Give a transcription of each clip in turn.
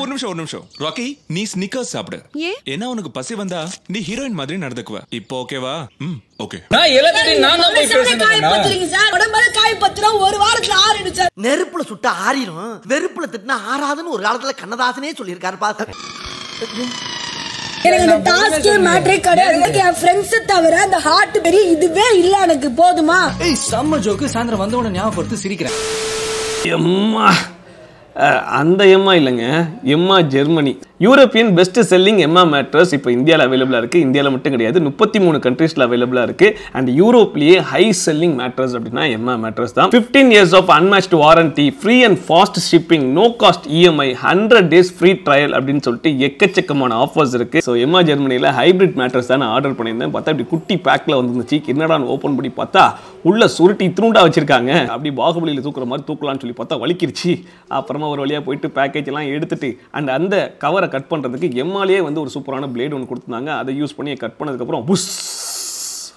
ஒரு நிமிஷம் ராக்கி, நீ ஸ்னிக்கர்ஸ் சாப்பிடு. ஏன்னா உனக்கு பசி வந்தா நீ ஹீரோயின் மாதிரி நடந்துக்குவ. இப்போ ஓகேவா? ஓகே. ஒரு வாரத்துல ஆறிடும் சார். நெருப்புல சுட்டா ஆறிடும், வெறுப்புல திட்டினா ஆறாதுன்னு ஒரு காலத்துல கண்ணதாசனே சொல்லியிருக்காரு. பாத்து எனக்கு இந்த டாஸ்க் மேட்டரே கிடையாது. என் ஃப்ரெண்ட்ஸ் தவிர அந்த ஹார்ட் பெரிய இதுவே இல்ல எனக்கு. போதுமா? ஏய் செம்ம ஜோக்கு. சாயந்தரம் வந்த உடனே ஞாபகப்படுத்தி சிரிக்கிறேன். அந்த எம்மா இல்லைங்க, எம்மா ஜெர்மனி. யூரோப்பியன் பெஸ்ட் செல்லிங் எம்மா மேட்ரஸ் இப்போ இந்தியாவில் அவைலபிளாக இருக்குது. இந்தியாவில் மட்டும் கிடையாது, 33 கண்ட்ரீஸில் அவைலபிளாக இருக்குது. அண்ட் யூரோப்லேயே ஹை செல்லிங் மேட்ரஸ் அப்படின்னா எம்மா மேட்ரஸ் தான். 15 years of unmatched warranty, free and fast shipping, no cost EMI, 100 days free trial அப்படின்னு சொல்லிட்டு எக்கச்சக்கமான ஆஃபர்ஸ் இருக்குது. ஸோ எம்மா ஜெர்மனியில் ஹைப்ரிட் மேட்ரஸ் தான் நான் ஆர்டர் பண்ணியிருந்தேன். பார்த்தா இப்படி குட்டி பேக்கில் வந்துருந்துச்சு. என்னடா ஓப்பன் பண்ணி பார்த்தா உள்ள சுருட்டி திருண்டா வச்சிருக்காங்க. அப்படி பாகுபலியில் தூக்குற மாதிரி தூக்கலான்னு சொல்லி பார்த்தா வலிக்கிருச்சு. அப்புறமா ஒரு வழியாக போயிட்டு பேக்கேஜ் எல்லாம் எடுத்துட்டு அந்த கவரை கட் பண்ணுறதுக்கு எம்மாலேயே ஒரு சூப்பரான பிளேட் ஒன்று கொடுத்துருந்தாங்க. அதை யூஸ் பண்ணி கட் பண்ணதுக்கப்புறம் புஷ்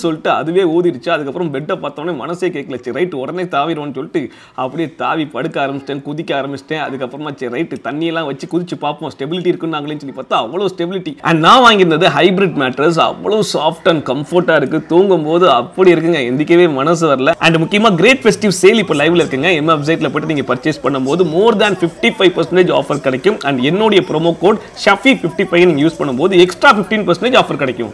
சொல்லிட்டு அதுவே ஊதிடுச்சு. அதுக்கப்புறம் பெட்டை பார்த்தோன்னே மனசே கேட்கல. சரி ரைட்டு உடனே தாவிடுவோன்னு சொல்லிட்டு அப்படியே தாவி படுக்க ஆரம்பிச்சிட்டேன், குதிக்க ஆரம்பிச்சிட்டேன். அதுக்கப்புறமா சரி ரைட்டு தண்ணியெல்லாம் வச்சு குதிச்சு பார்ப்போம் ஸ்டெபிலிட்டி இருக்குன்னு நாங்களேன்னு சொல்லி பார்த்தா அவ்வளோ ஸ்டெபிலிட்டி. அண்ட் நான் வாங்கியிருந்தது ஹைப்ரிட் மேட்ரஸ். அவ்வளோ சாஃப்ட் அண்ட் கம்ஃபர்ட்டாக இருக்குது. தூங்கும் போது அப்படி இருக்குங்க, எந்திக்கவே மனசு வரல. அண்ட் முக்கியமாக கிரேட் ஃபெஸ்டிவ் சேல் இப்போ லைவ்ல இருக்குங்க. எம் வெப்சைட்டில் போய்ட்டு நீங்கள் பர்ச்சேஸ் பண்ணும்போது மோர் தேன் 55% ஆஃபர் கிடைக்கும். அண்ட் என்னுடைய ப்ரோமோ கோட் ஷஃபி55 நீங்கள் யூஸ் பண்ணும்போது எக்ஸ்ட்ரா 15% ஆஃபர் கிடைக்கும்.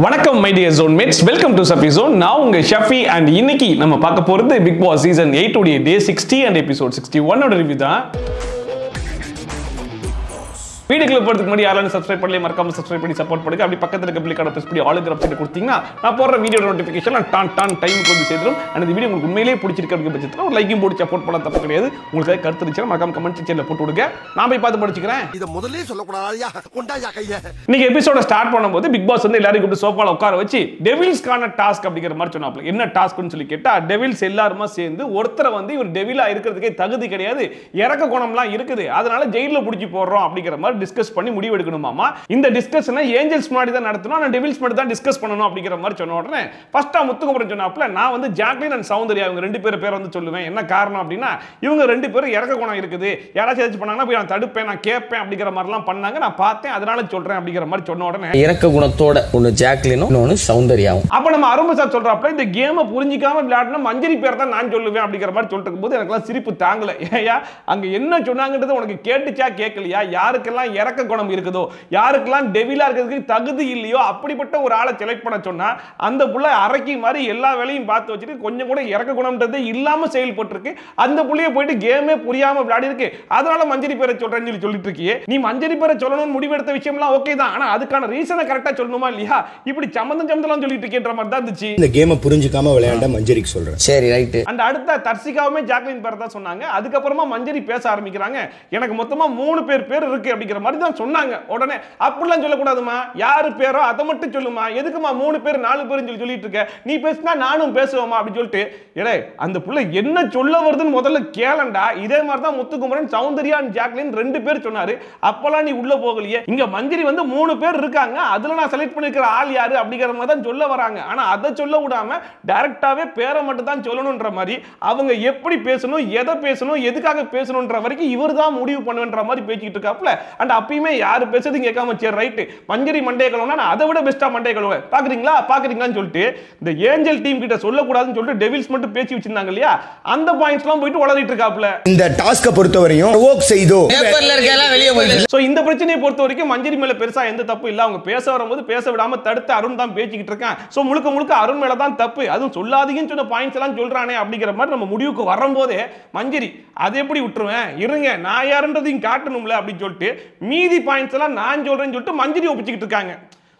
வணக்கம் my dear zone mates, welcome to Shafi zone. நான் உங்க ஷஃபி. அண்ட் இன்னைக்கு நம்ம பார்க்க போறது பிக் பாஸ் சீசன் 8 உடைய டே 60 அண்ட் எபிசோட் 61 ஓட ரிவ்யூ தான். வீடியோக்குள்ள போறதுக்கு முன்னாடி யாராலும் சப்ஸ்கிரைப் பண்ணல, மறக்காம சப்ஸ்கிரைப் பண்ணி சப்போர்ட் பண்ணுங்க. அப்படி பக்கத்துல இருக்க பெல் ஐகானை பிரஸ் பண்ணி ஆல் ஆப்ஷன் கொடுத்தீங்கன்னா நான் போடுற வீடியோ நோட்டிஃபிகேஷன் டான் டைமுக்கு வந்து சேரும். அண்ட் இந்த வீடியோ உங்களுக்கு உண்மையிலேயே பிடிச்சிருக்கு அப்படிங்கிற பட்சத்தில் ஒரு லைக்கும் போட்டு சப்போர்ட் பண்ண தப்பு கிடையாது. உங்களுக்கு கருத்து இருந்துச்சுன்னா மறக்காம கமெண்ட் செக்ஷன்ல போட்டு விடுங்க, நான் போய் பார்த்து படிச்சுக்கிறேன். இதை முதல்ல சொல்லக்கூடாது. இன்னைக்கு எபிசோட ஸ்டார்ட் பண்ணும்போது பிக் பாஸ் எல்லாரும் கூப்பிட்டு சோஃபால உட்கார வச்சு டெவில்ஸ்க்கான டாஸ்க் அப்படிங்கிற மாதிரி சொன்னாப்ல. என்ன டாஸ்க்னு சொல்லி கேட்டா, டெவில்ஸ் எல்லாருமா சேர்ந்து ஒருத்தரை இவர் டெவிலா இருக்கிறதுக்கே தகுதி கிடையாது, இறக்க குணம்லாம் இருக்குது, அதனால ஜெயில பிடிச்சி போடுறோம் அப்படிங்கிற மாதிரி டிஸ்கஸ் பண்ணி முடிவு எடுக்கணுமாமா. இந்த டிஸ்கஷனை ஏஞ்சல்ஸ் முன்னாடி தான் நடத்தணும், ஆனா டெவில்ஸ் மட்டும் தான் டிஸ்கஸ் பண்ணணும் அப்படிங்கிற மாதிரி சொன்ன உடனே ஃபர்ஸ்டா முத்துக்குமரன் சொன்னாப்ல, நான் ஜாக்லின் அண்ட் சௌந்தர்யா இவங்க ரெண்டு பேர் சொல்லுவேன். என்ன காரணம் அப்படின்னா, இவங்க ரெண்டு பேரும் இறக்க குணம் இருக்குது, யாராச்சும் ஏதாச்சும் பண்ணாங்கன்னா போய் நான் தடுப்பேன், நான் கேட்பேன் அப்படிங்கிற மாதிரிலாம் பண்ணாங்க, நான் பார்த்தேன், அதனால சொல்றேன் அப்படிங்கிற மாதிரி சொன்ன உடனே இறக்க குணத்தோட ஒன்னு ஜாக்லினும் இன்னொன்னு சௌந்தர்யாவும். அப்ப நம்ம அரும்பு சார் சொல்றாப்ல, இந்த கேமை புரிஞ்சிக்காம விளையாடுனா மஞ்சரி பேர் தான் நான் சொல்லுவேன் அப்படிங்கிற மாதிரி சொல்லிட்டு இருக்கும்போது எனக்குலாம் சிரிப்பு தாங்கல. ஏயா அங்க என்ன சொன்னாங்கன்றது உனக்கு கேட்டுச்சா கேட்கலையா? யாருக்கெல்லாம் இறக்க குணம் இருக்குதோ, யாருக்கெல்லாம் டெவிலா இருக்கிறதுக்கு தகுதி இல்லையோ அப்படிப்பட்ட ஒரு ஆளை செலக்ட் பண்ண சொன்னா அந்த புள்ள அரைக்கி மாதிரி எல்லா வேலையும் பார்த்து வச்சுட்டு கொஞ்சம் கூட இறக்க குணம்ன்றது இல்லாம செயல்பட்டிருக்கு. அந்த புள்ளைய போயிட்டு கேமே புரியாம விளையாடி இருக்கு, அதனால மஞ்சரி பேரை சொல்றேன்னு சொல்லிட்டு இருக்கியே. நீ மஞ்சரி பேரை சொல்லணும்னு முடிவெடுத்த விஷயம்லாம் ஓகே தான், ஆனா அதுக்கான ரீசனை கரெக்டா சொல்லணுமா இல்லையா? இப்படி சம்பந்தம் சொல்லிட்டு இருக்கேன்ற மாதிரி தான் இருந்துச்சு. இந்த கேமை புரிஞ்சுக்காம விளையாண்ட மஞ்சரிக்கு சொல்றேன். சரி ரைட். அந்த அடுத்த தர்சிகாவுமே ஜாக்லின் பேர் தான் சொன்னாங்க. அதுக்கப்புறமா மஞ்சரி பேச ஆரம்பிக்கிறாங்க, எனக்கு மொத்தமா 3 பேர் இருக்கு அப்படிங்கிற மாதிரி தான் சொன்னாங்க. உடனே அப்படிலாம் சொல்லக்கூடாதுமா, யாரு பேரோ அதை மட்டும் சொல்லுமா, எதுக்குமா 3 பேர் 4 பேர் சொல்லிட்டு இருக்க, நீ பேசினா நானும் பேசுவோமா அப்படின்னு சொல்லிட்டு, ஏடே அந்த புள்ள என்ன சொல்ல வருதுன்னு முதல்ல கேளண்டா. இதே மாதிரி தான் முத்துக்குமரன், சௌந்தர்யா அண்ட் ஜாக்லின் 2 பேர் சொன்னாரு. அப்பெல்லாம் நீ உள்ள போகலையே. இங்க மஞ்சரி 3 பேர் இருக்காங்க, அதுல நான் செலக்ட் பண்ணிருக்கிற ஆள் யாரு அப்படிங்கிற மாதிரி தான் சொல்ல வராங்க. ஆனா அதை சொல்ல விடாம டைரக்டாவே பேரை மட்டும் தான் சொல்லணும்ன்ற மாதிரி, அவங்க எப்படி பேசணும், எதை பேசணும், எதுக்காக பேசணும்ன்ற வரைக்கும் இவர் தான் முடிவு பண்ணுன்ற மாதிரி பேசிக்கிட்டு இருக்காப்ல. அண்ட் அப்பயுமே யாரு பேசுறது கேட்காம சரி ரைட் மஞ்சரி மண்டைய கழுவுனா நான் அதை விட பெஸ்டா மண்டைய கழுவேன், பாக்குறீங்களான்னு சொல்லிட்டு இந்த ஏஞ்சல் டீம் கிட்ட சொல்லக்கூடாதுன்னு சொல்லிட்டு டெவில்ஸ் மட்டும் பேசி வச்சிருந்தாங்க இல்லையா, அந்த பாயிண்ட்ஸ்லாம் போயிட்டு உளறிட்டு இருக்காப்ல. இந்த டாஸ்கை பொறுத்தவரையும் வோக் செய்தோ பேப்பர்ல இருக்கெல்லாம் வெளிய போயிடுச்சு. சோ இந்த பிரச்சனையை பொறுத்த வரைக்கும் மஞ்சரி மேல பெருசா எந்த தப்பு இல்ல. அவங்க பேச வரும்போது பேச விடாம தடுத்து அருண் தான் பேசிக்கிட்டு இருக்கான். சோ முழுக்க அருண் மேல தான் தப்பு. அதுவும் சொல்லாதீங்கன்னு சொன்ன பாயிண்ட்ஸ் எல்லாம் சொல்றானே அப்படிங்கிற மாதிரி நம்ம முடிவுக்கு வரும்போதே மஞ்சரி அதை எப்படி விட்டுருவேன், இருங்க நான் யாருன்றதையும் காட்டணும்ல அப்படின்னு சொல்லிட்டு மீதி பாயிண்ட்ஸ் எல்லாம் நான் சொல்றேன்னு சொல்லிட்டு மஞ்சரி ஒப்பிச்சுக்கிட்டு இருக்காங்க.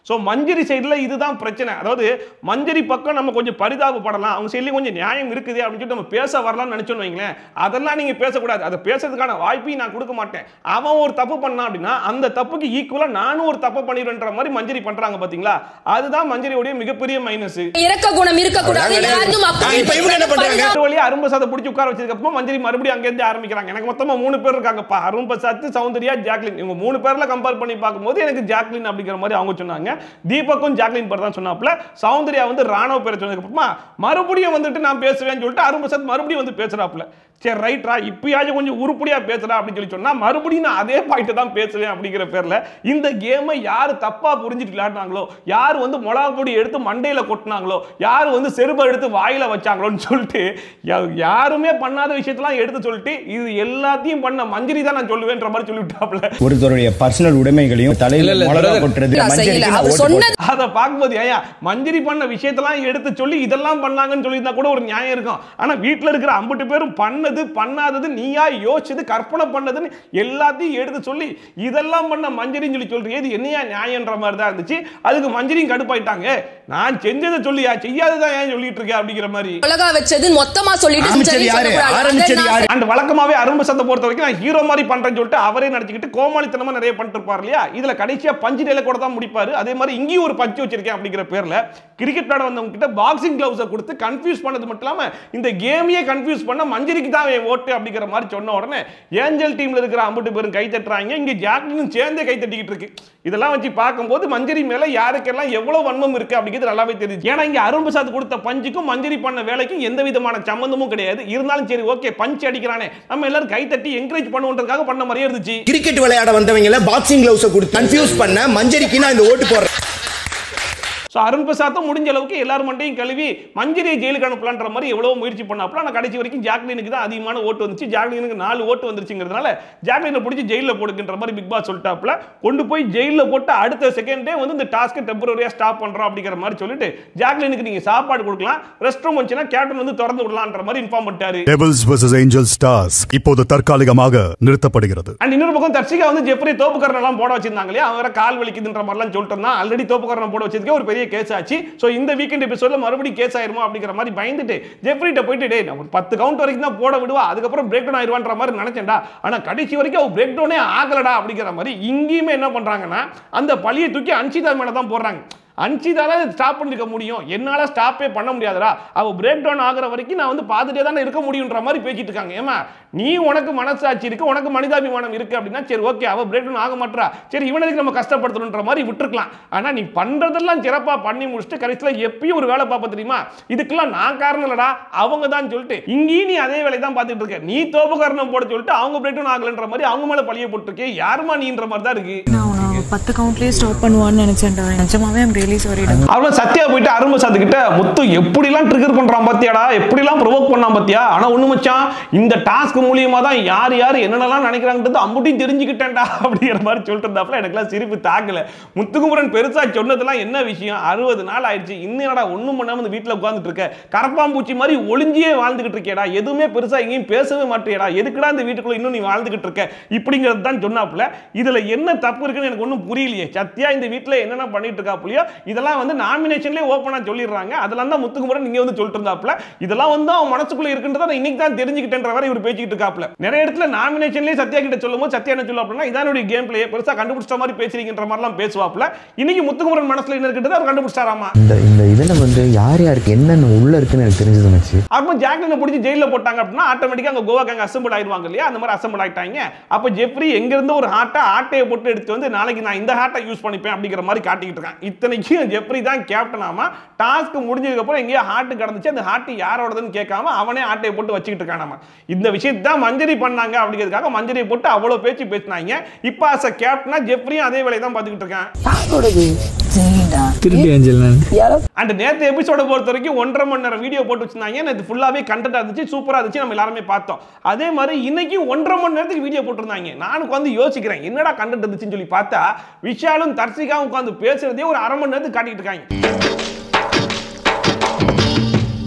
ஸோ மஞ்சரி சைடில் இதுதான் பிரச்சனை. அதாவது மஞ்சரி பக்கம் நம்ம கொஞ்சம் பரிதாபப்படலாம், அவங்க சைட்லேயும் கொஞ்சம் நியாயம் இருக்குது அப்படின்னு சொல்லிட்டு நம்ம பேச வரலாம்னு நினச்சோன்னு வைங்களேன். அதெல்லாம் நீங்கள் பேசக்கூடாது, அதை பேசுறதுக்கான வாய்ப்பையும் நான் கொடுக்க மாட்டேன். அவன் ஒரு தப்பு பண்ணான் அப்படின்னா அந்த தப்புக்கு ஈக்குவலாக நானும் ஒரு தப்பு பண்ணிடுன்ற மாதிரி மஞ்சரி பண்ணுறாங்க பார்த்தீங்களா, அதுதான் மஞ்சரியோடைய மிகப்பெரிய மைனஸ். இறக்க குணம் இருக்கக்கூடாது. அரும்பு சாத்தை பிடிச்சி உட்கார வச்சதுக்கு அப்புறம் மஞ்சரி மறுபடியும் அங்கேருந்து ஆரம்பிக்கிறாங்க. எனக்கு மொத்தமாக 3 பேர் இருக்காங்கப்பா, அரும்பு சாத்து, சௌந்தர்யா, ஜாக்லின். இவங்க 3 பேர்ல கம்பேர் பண்ணி பார்க்கும்போது எனக்கு ஜாக்லின் அப்படிங்கிற மாதிரி அவங்க சொன்னாங்க. தீபக்கும் ஜாக்லின் பேர் தான் சொன்னாப்ல. சௌந்தர்யா வந்து ராணுவ பேரை சொன்னதுக்கு அப்புறமா மறுபடியும் வந்துட்டு நான் பேசுவேன்னு சொல்லிட்டு அருண் பிரசாத் மறுபடியும் வந்து பேசுறாப்ல. சரி ரைட்ரா, இப்பயாச்சும் கொஞ்சம் உருப்படியா பேசுறா அப்படின்னு சொன்னா மறுபடியும் நான் அதே பாயிண்ட் தான் பேசுவேன் அப்படிங்கிற பேர்ல இந்த கேமை யாரு தப்பா புரிஞ்சுட்டு விளையாடுனாங்களோ, யார் வந்து மிளகா பொடி எடுத்து மண்டையில கொட்டினாங்களோ, யார் வந்து செருப்பை எடுத்து வாயில வச்சாங்களோன்னு சொல்லிட்டு யாருமே பண்ணாத விஷயத்தெல்லாம் எடுத்து சொல்லிட்டு இது எல்லாத்தையும் பண்ண மஞ்சரி தான் நான் சொல்லுவேன்ற மாதிரி சொல்லிவிட்டாப்ல. ஒருத்தருடைய பர்சனல் உடைமைகளையும் தலையில மிளகா கொட்டுறது அதை பார்க்கும்போது ஏயா மஞ்சரி பண்ண விஷயத்தெல்லாம் எடுத்து சொல்லி இதெல்லாம் பண்ணாங்கன்னு சொல்லியிருந்தா கூட ஒரு நியாயம் இருக்கும். ஆனா வீட்டுல இருக்கிற 50 பேரும் பண்ணாதது நீயா யோசிச்சது கற்பனை பண்ணதுன்னு எல்லாத்தையும் எடுத்து சொல்லி இதெல்லாம் பண்ண மஞ்சரின்னு சொல்லி சொல்றீங்க, இது என்னையா நியாயம்ன்ற மாதிரி தான் இருந்துச்சு. அதுக்கு மஞ்சரியும் கடுப்பாயிட்டாங்க. நான் செஞ்சதை சொல்லியா செய்யாததான் ஏன் சொல்லிட்டு இருக்கேன் அப்படிங்கிற மாதிரி உலகா வச்சது மொத்தமா சொல்லிட்டு அண்ட் வழக்கமாவே அருண் பிரசாத்தை பொறுத்த வரைக்கும் நான் ஹீரோ மாதிரி பண்றேன்னு சொல்லிட்டு அவரே நடிச்சுக்கிட்டு கோமாளித்தனமா நிறைய பண்ணிட்டு இருப்பார் இல்லையா. இதுல கடைசியா பஞ்சு டேல கூட தான் முடிப்பாரு. அதே மாதிரி இங்கேயும் ஒரு பஞ்சு வச்சிருக்கேன் அப்படிங்கிற பேர்ல கிரிக்கெட் விளையாட வந்தவங்க கிட்ட பாக்ஸிங் கிளவுஸை கொடுத்து கன்ஃபியூஸ் பண்ணது மட்டும் இல்லாம இந்த கேமையே கன்ஃபியூஸ் பண்ண மஞ்சரிக்கு தான் ஓட்டு அப்படிங்கிற மாதிரி சொன்ன உடனே ஏஞ்சல் டீம்ல இருக்கிற 50 பேரும் கை தட்டுறாங்க. இங்க ஜாக்லினும் சேர்ந்தே கை தட்டிக்கிட்டு இருக்கு. இதெல்லாம் வச்சு பார்க்கும்போது மஞ்சரி மேல யாருக்கெல்லாம் எவ்வளவு வன்மம் இருக்கு அப்படிங்கிறது நல்லாவே தெரியுது. ஏன்னா இங்க அருண் பிரசாத் கொடுத்த பஞ்சுக்கும் மஞ்சரி பண்ண வேலைக்கும் எந்த விதமான சம்பந்தமும் கிடையாது. இருந்தாலும் சரி ஓகே பஞ்ச் அடிக்கிறானே நம்ம எல்லாரும் கை தட்டி என்கரேஜ் பண்ணுவதற்காக பண்ண மாதிரியே இருந்துச்சு. கிரிக்கெட் விளையாட வந்தவங்கள பாக்ஸிங் கிளவுஸ் கொடுத்து கன்ஃபியூஸ் பண்ண மஞ்சரிக்கு நான் இந்த ஓட்டு போடுறேன். அருண் பிரசாத்தும் முடிஞ்ச அளவுக்கு எல்லாரும் மண்டையும் கழுவி மஞ்சரியை ஜெயிலுக்கு அனுப்பலான்ற மாதிரி எவ்வளவு முயற்சி பண்ணாப்ல. ஆனால் கடைசி வரைக்கும் ஜாக்லினுக்கு தான் அதிகமான ஓட்டு வந்துச்சு. ஜாக்லினுக்கு 4 ஓட்டு வந்துருச்சுங்கிறதுனால ஜாக்லினை பிடிச்சி ஜெயிலில் போடுகின்ற மாதிரி பிக் பாஸ் சொல்லிட்டாப்ல. கொண்டு போய் ஜெயிலில் போட்டு அடுத்த செகண்டே வந்து இந்த டாஸ்க்கை டெம்பரரியா ஸ்டாப் பண்றோம் அப்படிங்கிற மாதிரி சொல்லிட்டு ஜாக்லினுக்கு நீங்க சாப்பாடு கொடுக்கலாம், ரெஸ்ட் ரூம் வந்துச்சுன்னா கேப்டன் வந்து திறந்து விடலாம்ன்ற மாதிரி இன்ஃபார்ம் பண்ணிட்டாரு. டெவில்ஸ் vs ஏஞ்சல்ஸ் டாஸ்க் இப்போது தற்காலிகமாக நிறுத்தப்படுகிறது. அண்ட் இன்னொரு பக்கம் தர்ஷிகா வந்து ஜெஃப்ரி தோப்புக்கரணம் எல்லாம் போட வச்சிருந்தாங்க இல்லையா, அவரை கால் வலிக்குதுன்ற மாதிரிலாம் சொல்லிட்டு இருந்தான். ஆல்ரெடி தோப்புக்கரணம் போட வச்சதுக்கே ஒரு பெரிய கேஸ் ஆச்சு. சோ இந்த வீக்கெண்ட் எபிசோட்ல மறுபடியும் கேஸ் ஆயிருமா அப்படிங்கிற மாதிரி பயந்துட்டு ஜெஃப்ரிட்ட போயிட்டு டேய் நான் ஒரு 10 கவுண்ட் வரைக்கும் தான் போட விடுவா, அதுக்கப்புறம் பிரேக் டவுன் ஆயிருவான்ற மாதிரி நினைச்சேன்டா. ஆனா கடைசி வரைக்கும் அவ பிரேக் டவுனே ஆகலடா அப்படிங்கிற மாதிரி இங்கேயுமே என்ன பண்றாங்கன்னா அந்த பழியை தூக்கி அன்ஷிதா மேல தான் போடுறாங்க. அன்ஷிதால ஸ்டாப் பண்ணிருக்க முடியும், என்னால ஸ்டாப்பே பண்ண முடியாதுடா, அவ பிரேக் டவுன் ஆகுற வரைக்கும் நான் வந்து பார்த்துட்டே தானே இருக்க முடியுன்ற மாதிரி பேசிட்டு இருக்காங்க. ஏமா நீ உனக்கு மனசாட்சி இருக்கு, உனக்கு மனிதாபிமானம் இருக்கு அப்படின்னா சரி ஓகே அவ பிரேக் டவுன் ஆக மாட்டா, சரி இவனுக்கு நம்ம கஷ்டப்படுத்தணுன்ற மாதிரி விட்டுருக்கலாம். ஆனா நீ பண்றதெல்லாம் சிறப்பா பண்ணி முடிச்சுட்டு கடைசியில் எப்பயும் ஒரு வேலை பார்ப்ப தெரியுமா, இதுக்கெல்லாம் நான் காரணம் இல்லடா அவங்க தான் சொல்லிட்டு இங்கேயும் நீ அதே வேலை தான் பார்த்துட்டு இருக்க. நீ தோப்பு காரணம் போட சொல்லிட்டு அவங்க பிரேக் டவுன் ஆகலன்ற மாதிரி அவங்க மேல பழிய போட்டுருக்கே, யாருமா நீன்ற மாதிரி தான் இருக்கு. 10 கவுண்ட்லயே ஸ்டாப் பண்ணுவான்னு நினைச்சேன்டா. நிஜமாவே I'm really sorry. அவள சத்யா போயிட்டு அருண் பிரசாத் கிட்ட முத்து எப்படிலாம் ட்ரிகர் பண்றான் பாத்தியாடா, எப்படிலாம் ப்ரொவோக் பண்ணான் பாத்தியா. ஆனா ஒண்ணு மச்சான் இந்த டாஸ்க் மூலியமா தான் யார் யார் என்னென்னலாம் நினைக்கிறாங்கன்றது அம்புட்டியும் தெரிஞ்சுக்கிட்டேன்டா அப்படிங்கிற மாதிரி சொல்லிட்டு இருந்தாப்ல. எனக்குலாம் சிரிப்பு தாக்கல. முத்துக்குமரன் பெருசா சொன்னதெல்லாம் என்ன விஷயம், 60 நாள் ஆயிடுச்சு இன்னும்டா ஒண்ணும் பண்ணாம இந்த வீட்டுல உட்கார்ந்துட்டு இருக்க, கரப்பாம்பூச்சி மாதிரி ஒளிஞ்சியே வாழ்ந்துகிட்டு இருக்கேடா, எதுவுமே பெருசா எங்கேயும் பேசவே மாட்டேடா, எதுக்குடா இந்த வீட்டுக்குள்ள இன்னும் நீ வாழ்ந்துகிட்டு இருக்க இப்படிங்கிறது தான் சொன்னாப்ல. இதுல என்ன தப்பு இருக்குன்னு எனக்கு ஒன்றும் புரியலையே. சத்யா இந்த வீட்டுல என்னென்ன பண்ணிட்டு இருக்கா புள்ளியோ இதெல்லாம் வந்து நாமினேஷன்லயே ஓபனா சொல்லிடுறாங்க. அதெல்லாம் தான் முத்துக்குமரன் நீங்க வந்து சொல்லிட்டு இருந்தாப்ல. இதெல்லாம் வந்து அவன் மனசுக்குள்ள இருக்குன்றத நான் இன்னைக்கு தான் தெரிஞ்சுக்கிட்டேன்ற வரை இவர் பேசிக்கிட்டு இருக்காப்ல. நிறைய இடத்துல நாமினேஷன்லயே சத்யா கிட்ட சொல்லும்போது சத்யா என்ன சொல்லுவாப்லனா இதானுடைய கேம் பிளே பெருசா கண்டுபிடிச்ச மாதிரி பேசுறீங்கன்ற மாதிரிலாம் பேசுவாப்ல. இன்னைக்கு முத்துக்குமரன் மனசுல என்ன இருக்குன்றத அவர் கண்டுபிடிச்சாராமா. இந்த இதுல வந்து யார் யாருக்கு என்னென்ன உள்ள இருக்குன்னு எனக்கு தெரிஞ்சது மச்சி. அப்ப ஜாக்லினை பிடிச்சி ஜெயில போட்டாங்க அப்படின்னா ஆட்டோமேட்டிக்கா அங்க கோவா கேங் அசெம்பிள் ஆயிருவாங்க இல்லையா, அந்த மாதிரி அசெம்பிள் ஆயிட்டாங்க. அப்ப ஜெஃப்ரி எங்க இருந்து ஒரு ஆட்டையை போட்டு எடுத்து வந்து நாளைக்கு நான் இந்த ஹார்ட்டை யூஸ் பண்ணிப்பேன் அப்படிங்கிற மாதிரி காட்டிக்கிட்டு இருக்கான். இத்தனைக்கும் ஜெஃப்ரி தான் கேப்டன் ஆமா. டாஸ்க் முடிஞ்சதுக்கு அப்புறம் எங்கேயோ ஹார்ட் கடந்துச்சு, அந்த ஹார்ட் யாரோடதுன்னு கேட்காம அவனே ஆட்டையை போட்டு வச்சுக்கிட்டு இருக்கானாமா. இந்த விஷயத்தை தான் மஞ்சரி பண்ணாங்க அப்படிங்கிறதுக்காக மஞ்சரியை போட்டு அவ்வளவு பேச்சு பேசினாங்க. இப்ப as a கேப்டனா ஜெஃப்ரியும் அதே வேலையை தான் பார்த்துக்கிட்டு இருக்கான். அண்ட் நேத்து எபிசோட பொறுத்த வரைக்கும் 1.5 மணி நேரம் வீடியோ போட்டு வச்சிருந்தாங்க. இது ஃபுல்லாவே கண்டென்ட் இருந்துச்சு, சூப்பரா இருந்துச்சு, நம்ம எல்லாருமே பார்த்தோம். அதே மாதிரி இன்னைக்கு 1.5 மணி நேரத்துக்கு வீடியோ போட்டுருந்தாங்க. நான் உட்காந்து யோசிக்கிறேன் என்னடா கண்டென்ட் இருந்துச்சுன்னு சொல்லி பார்த்தா விஷாலும் தர்ஷிகாவும் உட்காந்து பேசுறதே ஒரு 1/2 மணி நேரத்துக்கு காட்டிட்டு இருக்காங்க.